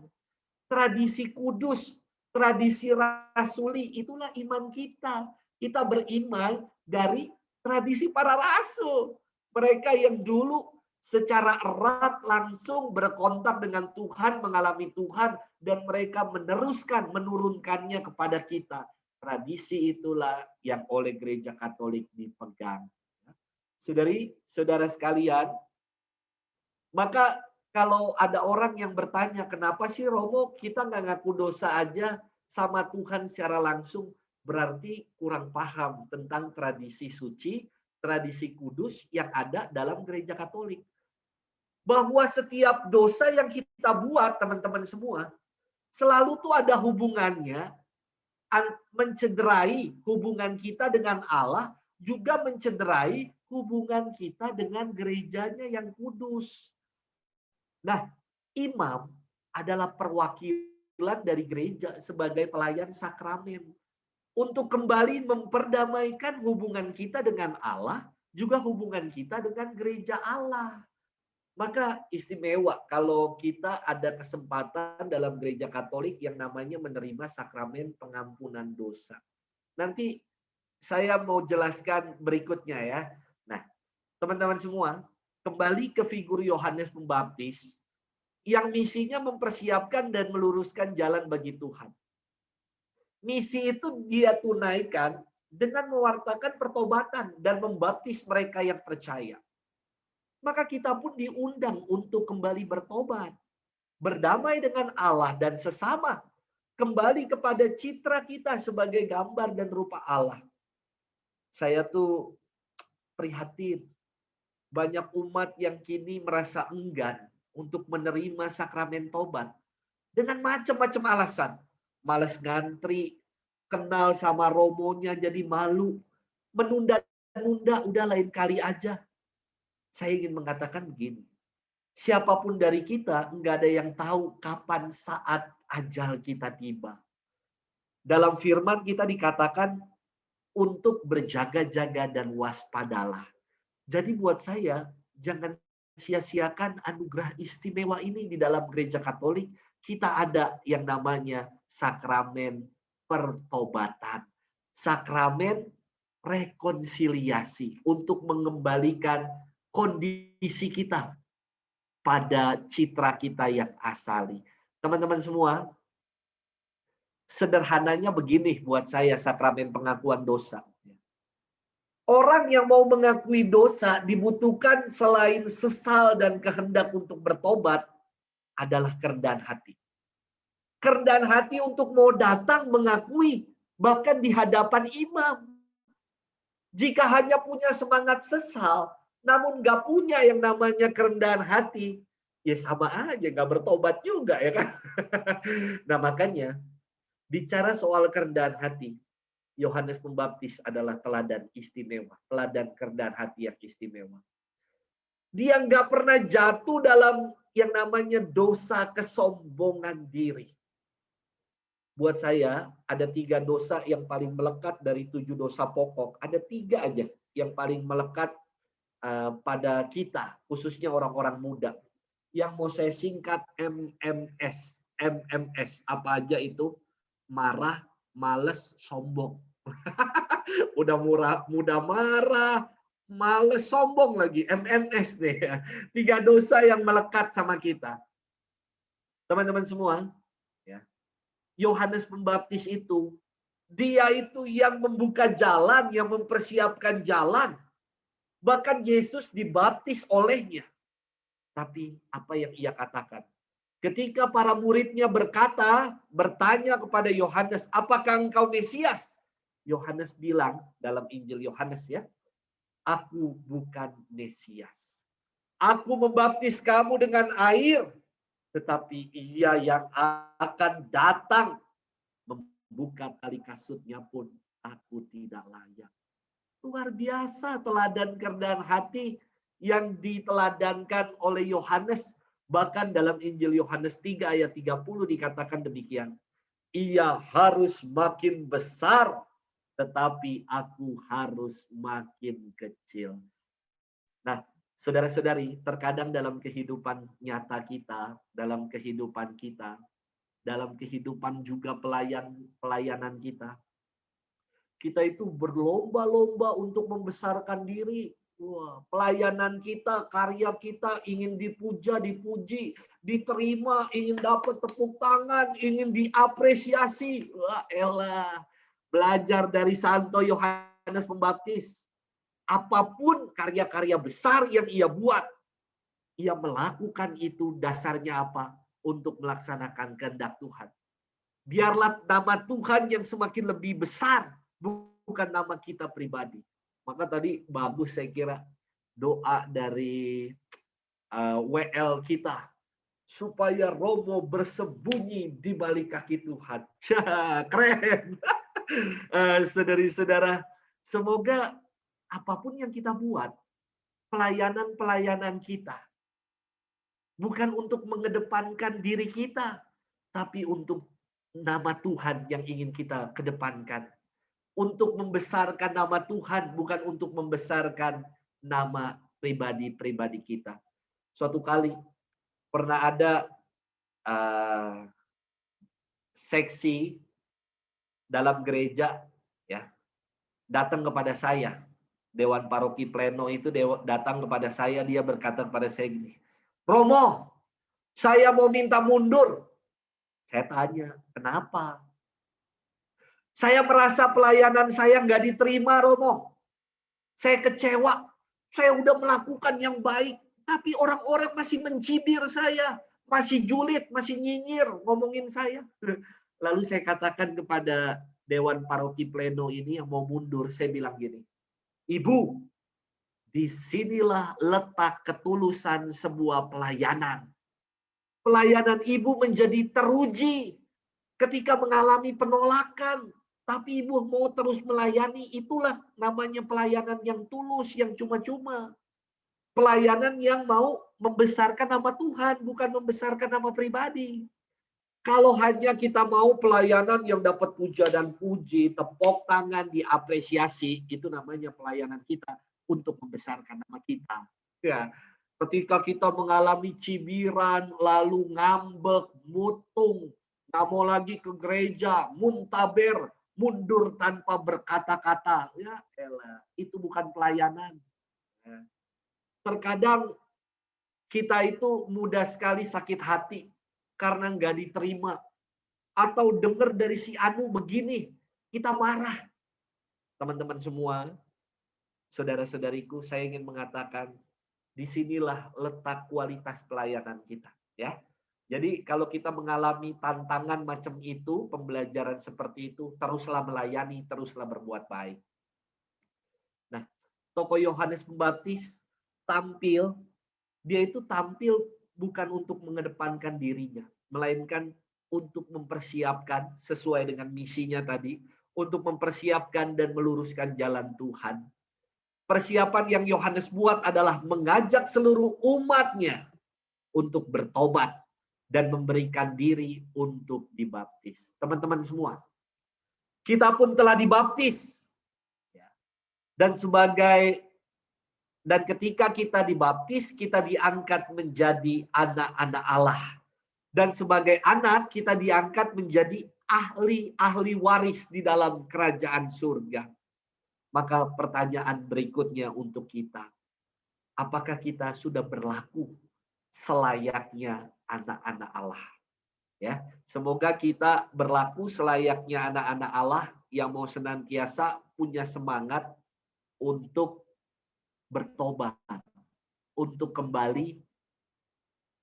Tradisi kudus, tradisi rasuli, itulah iman kita. Kita beriman dari tradisi para rasul. Mereka yang dulu secara erat langsung berkontak dengan Tuhan, mengalami Tuhan, dan mereka meneruskan, menurunkannya kepada kita. Tradisi itulah yang oleh gereja Katolik dipegang. Saudara sekalian, maka kalau ada orang yang bertanya, kenapa sih Romo kita nggak ngaku dosa aja sama Tuhan secara langsung? Berarti kurang paham tentang tradisi suci, tradisi kudus yang ada dalam gereja Katolik. Bahwa setiap dosa yang kita buat, teman-teman semua, selalu tuh ada hubungannya, mencederai hubungan kita dengan Allah, juga mencederai hubungan kita dengan gerejanya yang kudus. Nah, imam adalah perwakilan dari gereja sebagai pelayan sakramen. Untuk kembali memperdamaikan hubungan kita dengan Allah, juga hubungan kita dengan gereja Allah. Maka istimewa kalau kita ada kesempatan dalam gereja Katolik yang namanya menerima sakramen pengampunan dosa. Nanti saya mau jelaskan berikutnya ya. Nah, teman-teman semua, kembali ke figur Yohanes Pembaptis yang misinya mempersiapkan dan meluruskan jalan bagi Tuhan. Misi itu dia tunaikan dengan mewartakan pertobatan dan membaptis mereka yang percaya. Maka kita pun diundang untuk kembali bertobat, berdamai dengan Allah dan sesama, kembali kepada citra kita sebagai gambar dan rupa Allah. Saya tuh prihatin, banyak umat yang kini merasa enggan untuk menerima sakramen tobat dengan macam-macam alasan. Malas ngantri, kenal sama romonya jadi malu, menunda-nunda, udah lain kali aja. Saya ingin mengatakan begini, siapapun dari kita nggak ada yang tahu kapan saat ajal kita tiba. Dalam firman kita dikatakan untuk berjaga-jaga dan waspadalah. Jadi buat saya, jangan sia-siakan anugerah istimewa ini di dalam gereja Katolik. Kita ada yang namanya sakramen pertobatan, sakramen rekonsiliasi untuk mengembalikan kondisi kita pada citra kita yang asali. Teman-teman semua, sederhananya begini buat saya sakramen pengakuan dosa. Orang yang mau mengakui dosa dibutuhkan selain sesal dan kehendak untuk bertobat adalah kerendahan hati. Kerendahan hati untuk mau datang mengakui bahkan di hadapan imam. Jika hanya punya semangat sesal, namun gak punya yang namanya kerendahan hati, ya sama aja, gak bertobat juga ya kan. Nah makanya, bicara soal kerendahan hati, Yohanes Pembaptis adalah teladan istimewa, teladan kerendahan hati yang istimewa. Dia gak pernah jatuh dalam yang namanya dosa kesombongan diri. Buat saya, ada 3 dosa yang paling melekat dari 7 dosa pokok. Ada 3 aja yang paling melekat pada kita, khususnya orang-orang muda. Yang mau saya singkat MMS. MMS, apa aja itu? Marah, males, sombong. Udah mudah marah, males, sombong lagi. MMS nih. 3 dosa yang melekat sama kita. Teman-teman semua, ya. Yohanes Pembaptis itu, dia itu yang membuka jalan, yang mempersiapkan jalan. Bahkan Yesus dibaptis olehnya. Tapi apa yang ia katakan? Ketika para muridnya bertanya kepada Yohanes, apakah engkau Mesias? Yohanes bilang dalam Injil Yohanes ya, aku bukan Mesias. Aku membaptis kamu dengan air, tetapi ia yang akan datang membuka tali kasutnya pun aku tidak layak. Luar biasa teladan kerendahan hati yang diteladankan oleh Yohanes. Bahkan dalam Injil Yohanes 3 ayat 30 dikatakan demikian. Ia harus makin besar, tetapi aku harus makin kecil. Nah, saudara-saudari, terkadang dalam kehidupan nyata kita, dalam kehidupan kita, dalam kehidupan juga pelayanan kita itu berlomba-lomba untuk membesarkan diri. Wah, pelayanan kita, karya kita ingin dipuja, dipuji, diterima, ingin dapat tepuk tangan, ingin diapresiasi. Wah, elah. Belajar dari Santo Yohanes Pembaptis. Apapun karya-karya besar yang ia buat, ia melakukan itu dasarnya apa? Untuk melaksanakan kehendak Tuhan. Biarlah nama Tuhan yang semakin lebih besar, bukan nama kita pribadi. Maka tadi bagus saya kira doa dari WL kita. Supaya Romo bersembunyi di balik kaki Tuhan. Keren. Saudari-saudara, semoga apapun yang kita buat, pelayanan-pelayanan kita, bukan untuk mengedepankan diri kita, tapi untuk nama Tuhan yang ingin kita kedepankan. Untuk membesarkan nama Tuhan, bukan untuk membesarkan nama pribadi-pribadi kita. Suatu kali pernah ada seksi dalam gereja, ya, datang kepada saya. Dewan Paroki Pleno itu datang kepada saya, dia berkata kepada saya gini, Romo, saya mau minta mundur. Saya tanya, kenapa? Saya merasa pelayanan saya nggak diterima, Romo. Saya kecewa. Saya udah melakukan yang baik, tapi orang-orang masih mencibir saya, masih julid, masih nyinyir ngomongin saya. Lalu saya katakan kepada Dewan Paroki Pleno ini yang mau mundur, saya bilang gini, Ibu, disinilah letak ketulusan sebuah pelayanan. Pelayanan ibu menjadi teruji ketika mengalami penolakan. Tapi ibu mau terus melayani, itulah namanya pelayanan yang tulus, yang cuma-cuma. Pelayanan yang mau membesarkan nama Tuhan, bukan membesarkan nama pribadi. Kalau hanya kita mau pelayanan yang dapat puja dan puji, tepuk tangan, diapresiasi, itu namanya pelayanan kita untuk membesarkan nama kita. Ya, ketika kita mengalami cibiran, lalu ngambek, mutung, nggak mau lagi ke gereja, muntaber, mundur tanpa berkata-kata, ya elah, itu bukan pelayanan. Ya. Terkadang kita itu mudah sekali sakit hati karena nggak diterima, atau dengar dari si Anu begini, kita marah. Teman-teman semua, saudara-saudariku, saya ingin mengatakan, disinilah letak kualitas pelayanan kita, ya. Jadi kalau kita mengalami tantangan macam itu, pembelajaran seperti itu, teruslah melayani, teruslah berbuat baik. Nah, tokoh Yohanes Pembaptis tampil, dia itu tampil bukan untuk mengedepankan dirinya, melainkan untuk mempersiapkan sesuai dengan misinya tadi, untuk mempersiapkan dan meluruskan jalan Tuhan. Persiapan yang Yohanes buat adalah mengajak seluruh umatnya untuk bertobat dan memberikan diri untuk dibaptis. Teman-teman semua, kita pun telah dibaptis. Dan ketika kita dibaptis, kita diangkat menjadi anak-anak Allah. Dan sebagai anak, kita diangkat menjadi ahli waris di dalam kerajaan surga. Maka pertanyaan berikutnya untuk kita, apakah kita sudah berlaku selayaknya anak-anak Allah? Ya, semoga kita berlaku selayaknya anak-anak Allah yang mau senantiasa punya semangat untuk bertobat, untuk kembali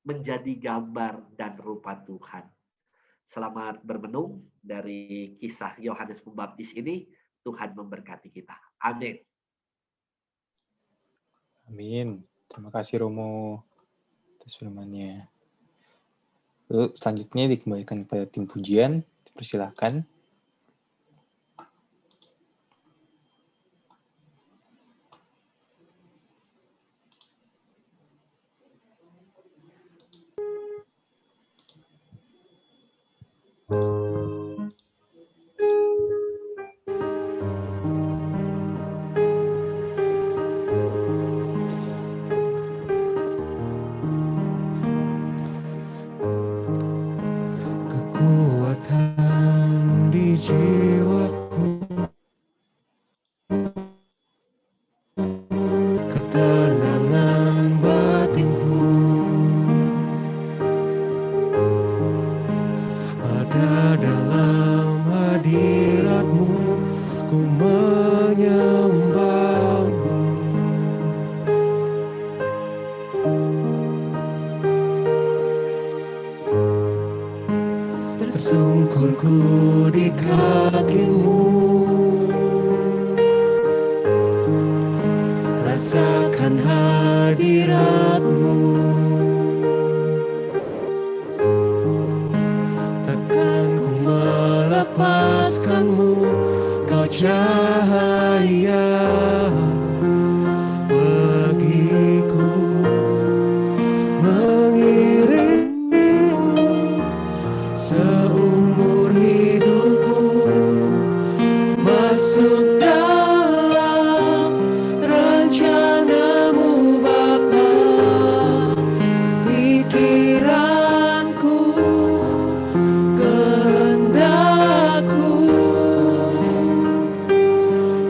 menjadi gambar dan rupa Tuhan. Selamat bermenung dari kisah Yohanes Pembaptis ini. Tuhan memberkati kita. Amin. Amin. Terima kasih Romo atas firman-Nya. Lalu selanjutnya dikembalikan kepada tim pujian. Dipersilahkan. kekuatan di jiwaku, ketenangan batinku, ada dalam hadirat-Mu, ku menyembah-Mu. Tersungkurku di kaki-Mu, rasakan hadirat-Mu. Takkan ku melepaskan-Mu, Kau cahaya bagiku, mengiringi seumur hidupku, masuk dalam rencana-Mu Bapa. Pikiranku, kehendakku,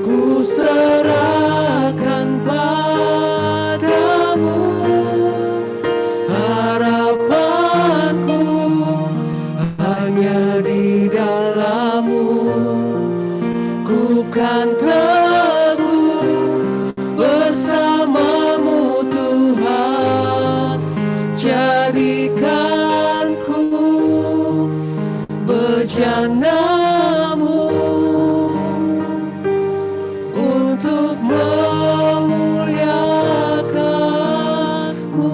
ku serahkan padamu. Harapanku hanya di dalam-Mu, ku kan teguh bersama-Mu Tuhan. Jadikanku bejana-Mu untuk memuliakan-Mu.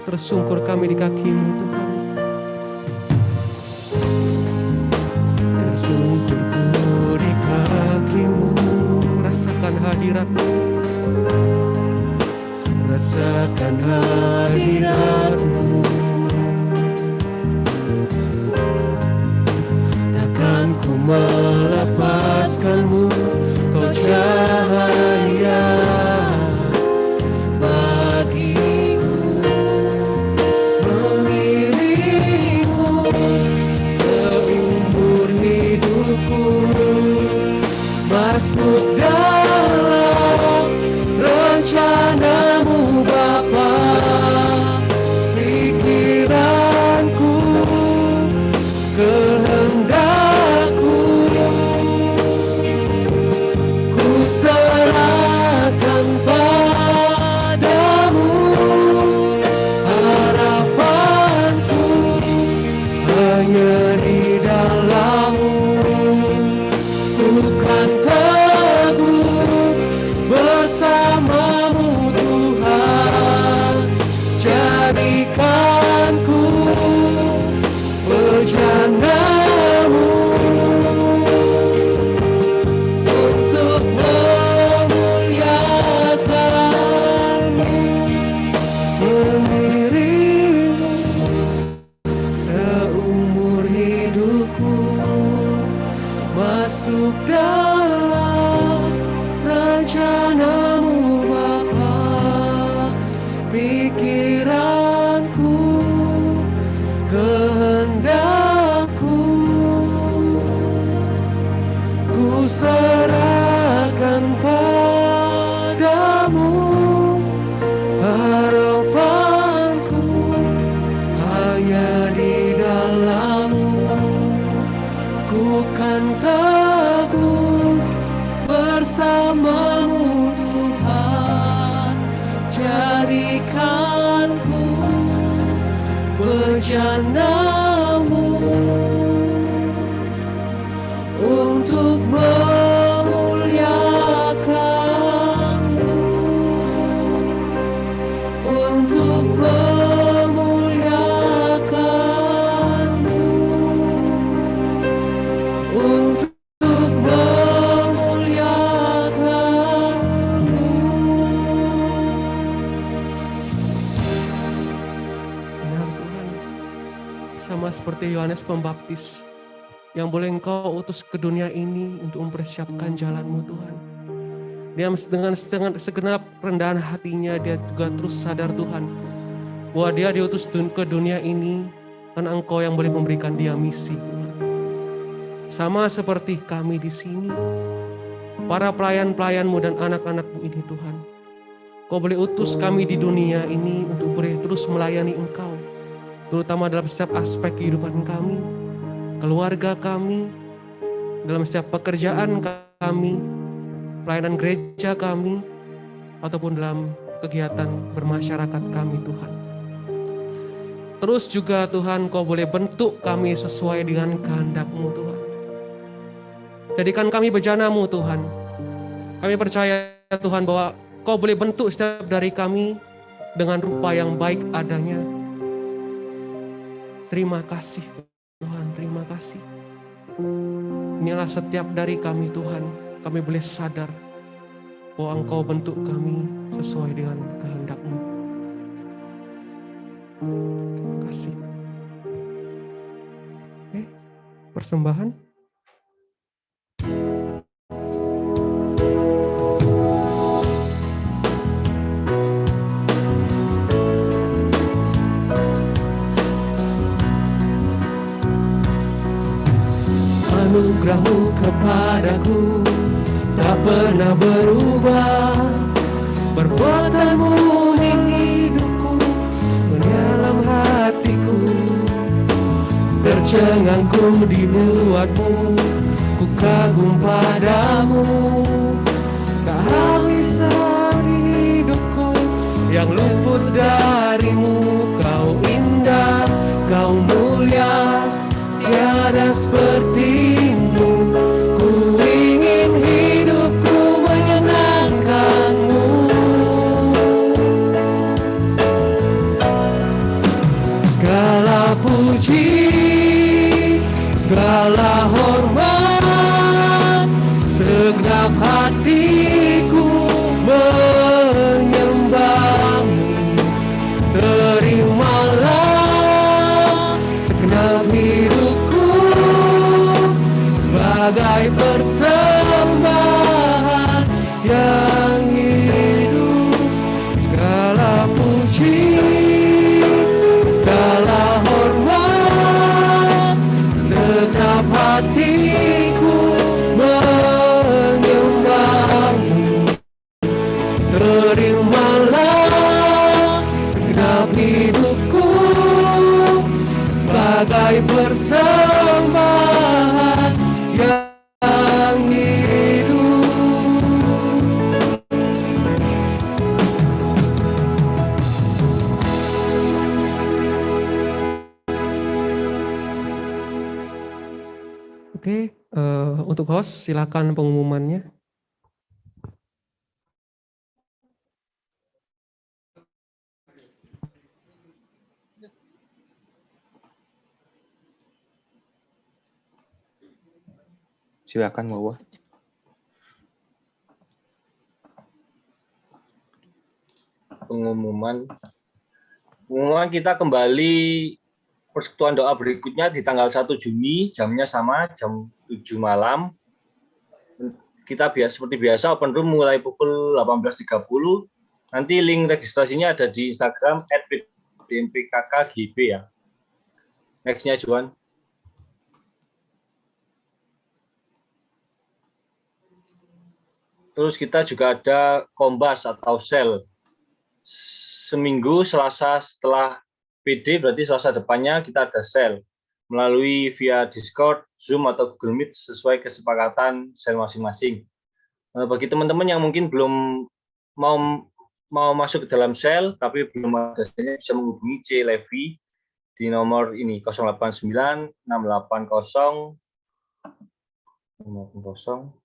Tersungkur kami di kaki-Mu Tuhan. Tersungkurku di kaki-Mu, rasakan hadirat-Mu, rasakan hadirat-Mu. Takkan ku melepaskan-Mu, Kau cahaya bagiku, mengiringku seumur hidupku, masuk dalam rencana-Mu Bapa. Pikiranku, kehendakku, ku serahkan padamu. Harapanku hanya di dalam-Mu, ku kan teguh bersama-Mu Tuhan. Jadikanku bejana-Mu untuk memuliakan-Mu, mengiringi seumur hidupku, masuk dalam rencana-Mu Bapa. Pikiranku, kehendakku, ku serahkan padamu. Harapanku hanya di dalam-Mu, ku kan teguh bersama-Mu Tuhan. Jadikanku bejana-Mu untuk memuliakan-Mu, untuk memuliakan-Mu, untuk memuliakan-Mu. Benar Tuhan, sama seperti Yohanes Pembaptis yang boleh Engkau utus ke dunia ini untuk mempersiapkan jalan-Mu Tuhan. Dia dengan segenap rendahan hatinya, dia juga terus sadar Tuhan bahwa dia diutus ke dunia ini karena Engkau yang boleh memberikan dia misi, Tuhan. Sama seperti kami di sini, para pelayan-pelayan-Mu dan anak-anak-Mu ini, Tuhan. Kau boleh utus kami di dunia ini untuk boleh terus melayani Engkau, terutama dalam setiap aspek kehidupan kami, keluarga kami, dalam setiap pekerjaan kami, pelayanan gereja kami, ataupun dalam kegiatan bermasyarakat kami, Tuhan. Terus juga Tuhan, Kau boleh bentuk kami sesuai dengan kehendak-Mu, Tuhan. Jadikan kami bejana-Mu, Tuhan. Kami percaya Tuhan bahwa Kau boleh bentuk setiap dari kami dengan rupa yang baik adanya. Terima kasih Tuhan, terima kasih. Inilah setiap dari kami, Tuhan. Kami boleh sadar bahwa Engkau bentuk kami sesuai dengan kehendak-Mu. Terima kasih. Oke, persembahan. Anugerah-Mu kepadaku tak pernah berubah. Perbuatan-Mu yang hidupku mendalam hatiku. Tercengangku dibuat-Mu, ku kagum padamu. Tak habis hidupku yang luput dari-Mu. Kau indah, Kau mulia, tiada seperti-Mu. Ku ingin hidupku menyenangkan-Mu. Segala puji, segala hormat, segenap hatiku menyembah-Mu. Terimalah segenap hidupku sebagai persembahan yang hidup. Segala puji, segala hormat, segenap hatiku menyembah-Mu. Terimalah segenap hidupku sebagai persembahan yang hidup. Oke, untuk host silakan pengumumannya. Silakan Wawa. Pengumuman kita kembali persekutuan doa berikutnya di tanggal 1 Juni, jamnya sama, jam 7 malam. Kita seperti biasa open room mulai pukul 18.30. Nanti link registrasinya ada di Instagram @pdmpkkgb ya. Next-nya Juan. Terus kita juga ada Kombas atau sel. Seminggu Selasa setelah PD, berarti Selasa depannya kita ada sel. Melalui via Discord, Zoom, atau Google Meet sesuai kesepakatan sel masing-masing. Bagi teman-teman yang mungkin belum mau masuk ke dalam sel, tapi belum ada selnya, bisa menghubungi C. Levi di nomor ini, 089 680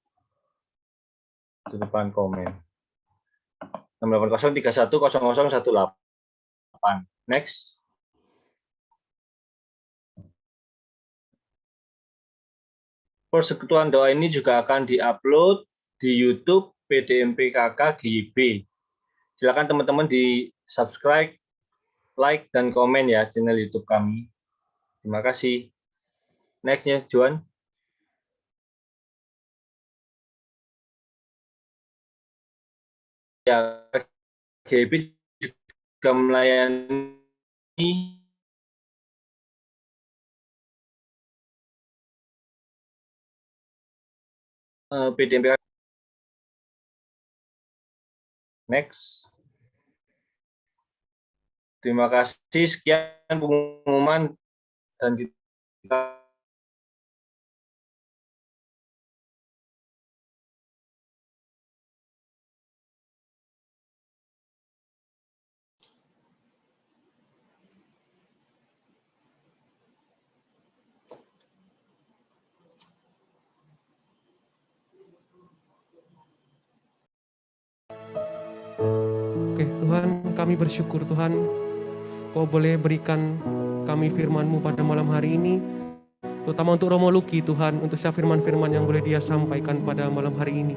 di depan komen. 680310018. Next. Persekutuan doa ini juga akan diupload di YouTube PDMPKK GIB. Silakan teman-teman di subscribe, like, dan komen ya channel YouTube kami. Terima kasih. Next-nya, Juan. Ya, GIB juga melayani PDMPK. Next. Terima kasih, sekian pengumuman dan kita Oke, Tuhan, kami bersyukur Tuhan, Kau boleh berikan kami firman-Mu pada malam hari ini, terutama untuk Romo Luki Tuhan, untuk setiap firman-firman yang boleh dia sampaikan pada malam hari ini.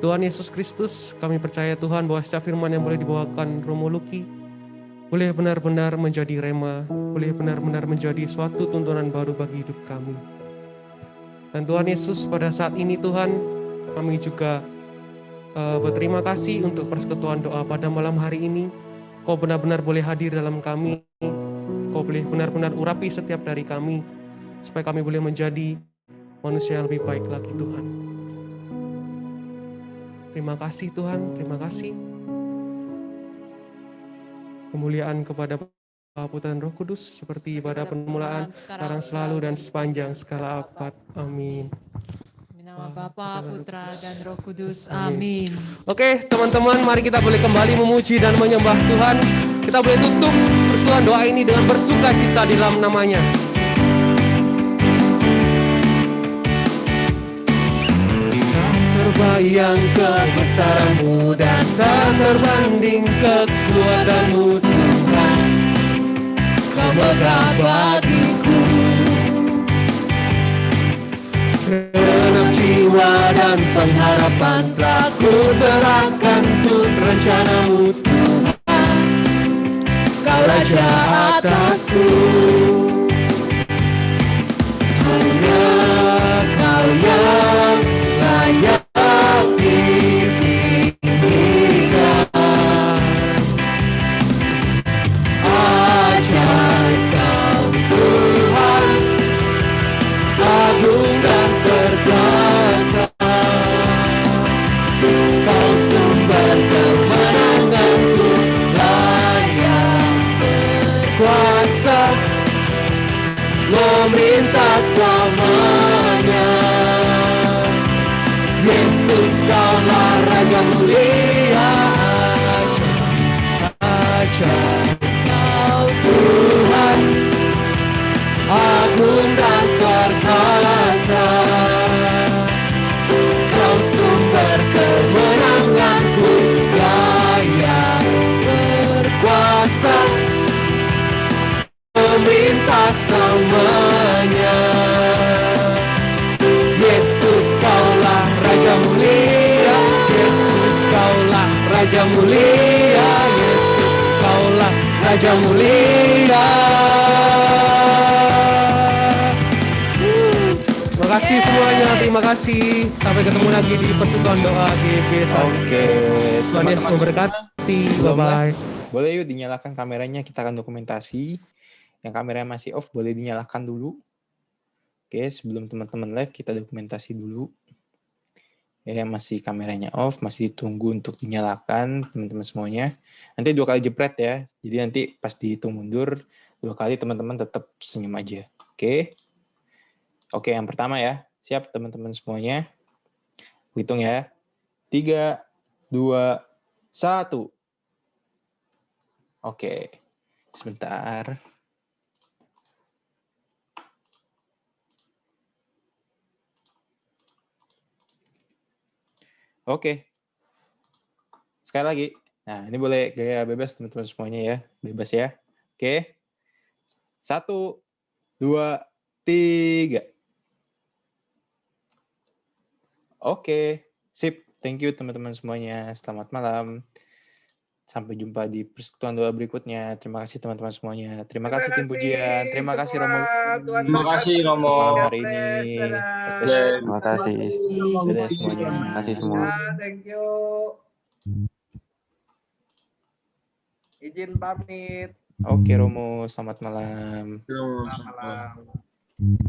Tuhan Yesus Kristus, kami percaya Tuhan bahwa setiap firman yang boleh dibawakan Romo Luki, boleh benar-benar menjadi rema, boleh benar-benar menjadi suatu tuntunan baru bagi hidup kami. Dan Tuhan Yesus, pada saat ini Tuhan, kami juga berterima kasih untuk persekutuan doa pada malam hari ini. Kau benar-benar boleh hadir dalam kami. Kau boleh benar-benar urapi setiap dari kami, supaya kami boleh menjadi manusia yang lebih baik lagi Tuhan. Terima kasih Tuhan, terima kasih. Kemuliaan kepada Bapa, Putra dan Roh Kudus, seperti pada permulaan, sekarang selalu, dan sepanjang segala abad. Amin. Nama Bapa, Putra, dan Roh Kudus. Amin. Oke, teman-teman, mari kita boleh kembali memuji dan menyembah Tuhan. Kita boleh tutup persekutuan doa ini dengan bersuka cita di dalam namanya. Tak terbayang kebesaran-Mu dan tak terbanding kekuatan-Mu Tuhan. Kau megah bagiku segenap jiwa dan pengharapan, telah ku serahkan untuk rencana-Mu Tuhan. Kau Raja atasku, hanya Kau yang layak ditinggikan. Ajaib Kau Tuhan, agung dan perkasa. Kau sumber kemenanganku, layak berkuasa, meminta selamanya. Yesus, Kaulah Raja mulia, ajaib Kau Tuhan, agung dan perkasa. Kau sumber kemenanganku, layak berkuasa, meminta selamanya. Yesus, Kaulah Raja mulia, Yesus, Kaulah Raja mulia, Yesus, Kaulah Raja mulia. Terima kasih semuanya, terima kasih. Sampai ketemu lagi di persekutuan doa GP. Oke, Tuhan Yesus memberkati. Bye-bye. Boleh yuk dinyalakan kameranya, kita akan dokumentasi. Yang kameranya masih off, boleh dinyalakan dulu. Oke, sebelum teman-teman live, kita dokumentasi dulu. Ya, masih kameranya off, masih ditunggu untuk dinyalakan, teman-teman semuanya. Nanti 2 kali jepret ya, jadi nanti pas dihitung mundur, 2 kali teman-teman tetap senyum aja. Oke. Oke, yang pertama ya. Siap teman-teman semuanya. Hitung ya. 3, 2, 1. Oke. Sebentar. Oke. Sekali lagi. Nah, ini boleh gaya bebas teman-teman semuanya ya. Bebas ya. Oke. 1, 2, 3. Oke. Sip. Thank you teman-teman semuanya. Selamat malam. Sampai jumpa di persekutuan doa berikutnya. Terima kasih teman-teman semuanya. Terima kasih tim pujian. Terima kasih Romo. Terima kasih Romo. Malam hari ini. Terima kasih. Dadah semuanya. Terima kasih semua. Thank you. Izin pamit. Oke Romo, selamat malam. Selamat Selamat malam. malam.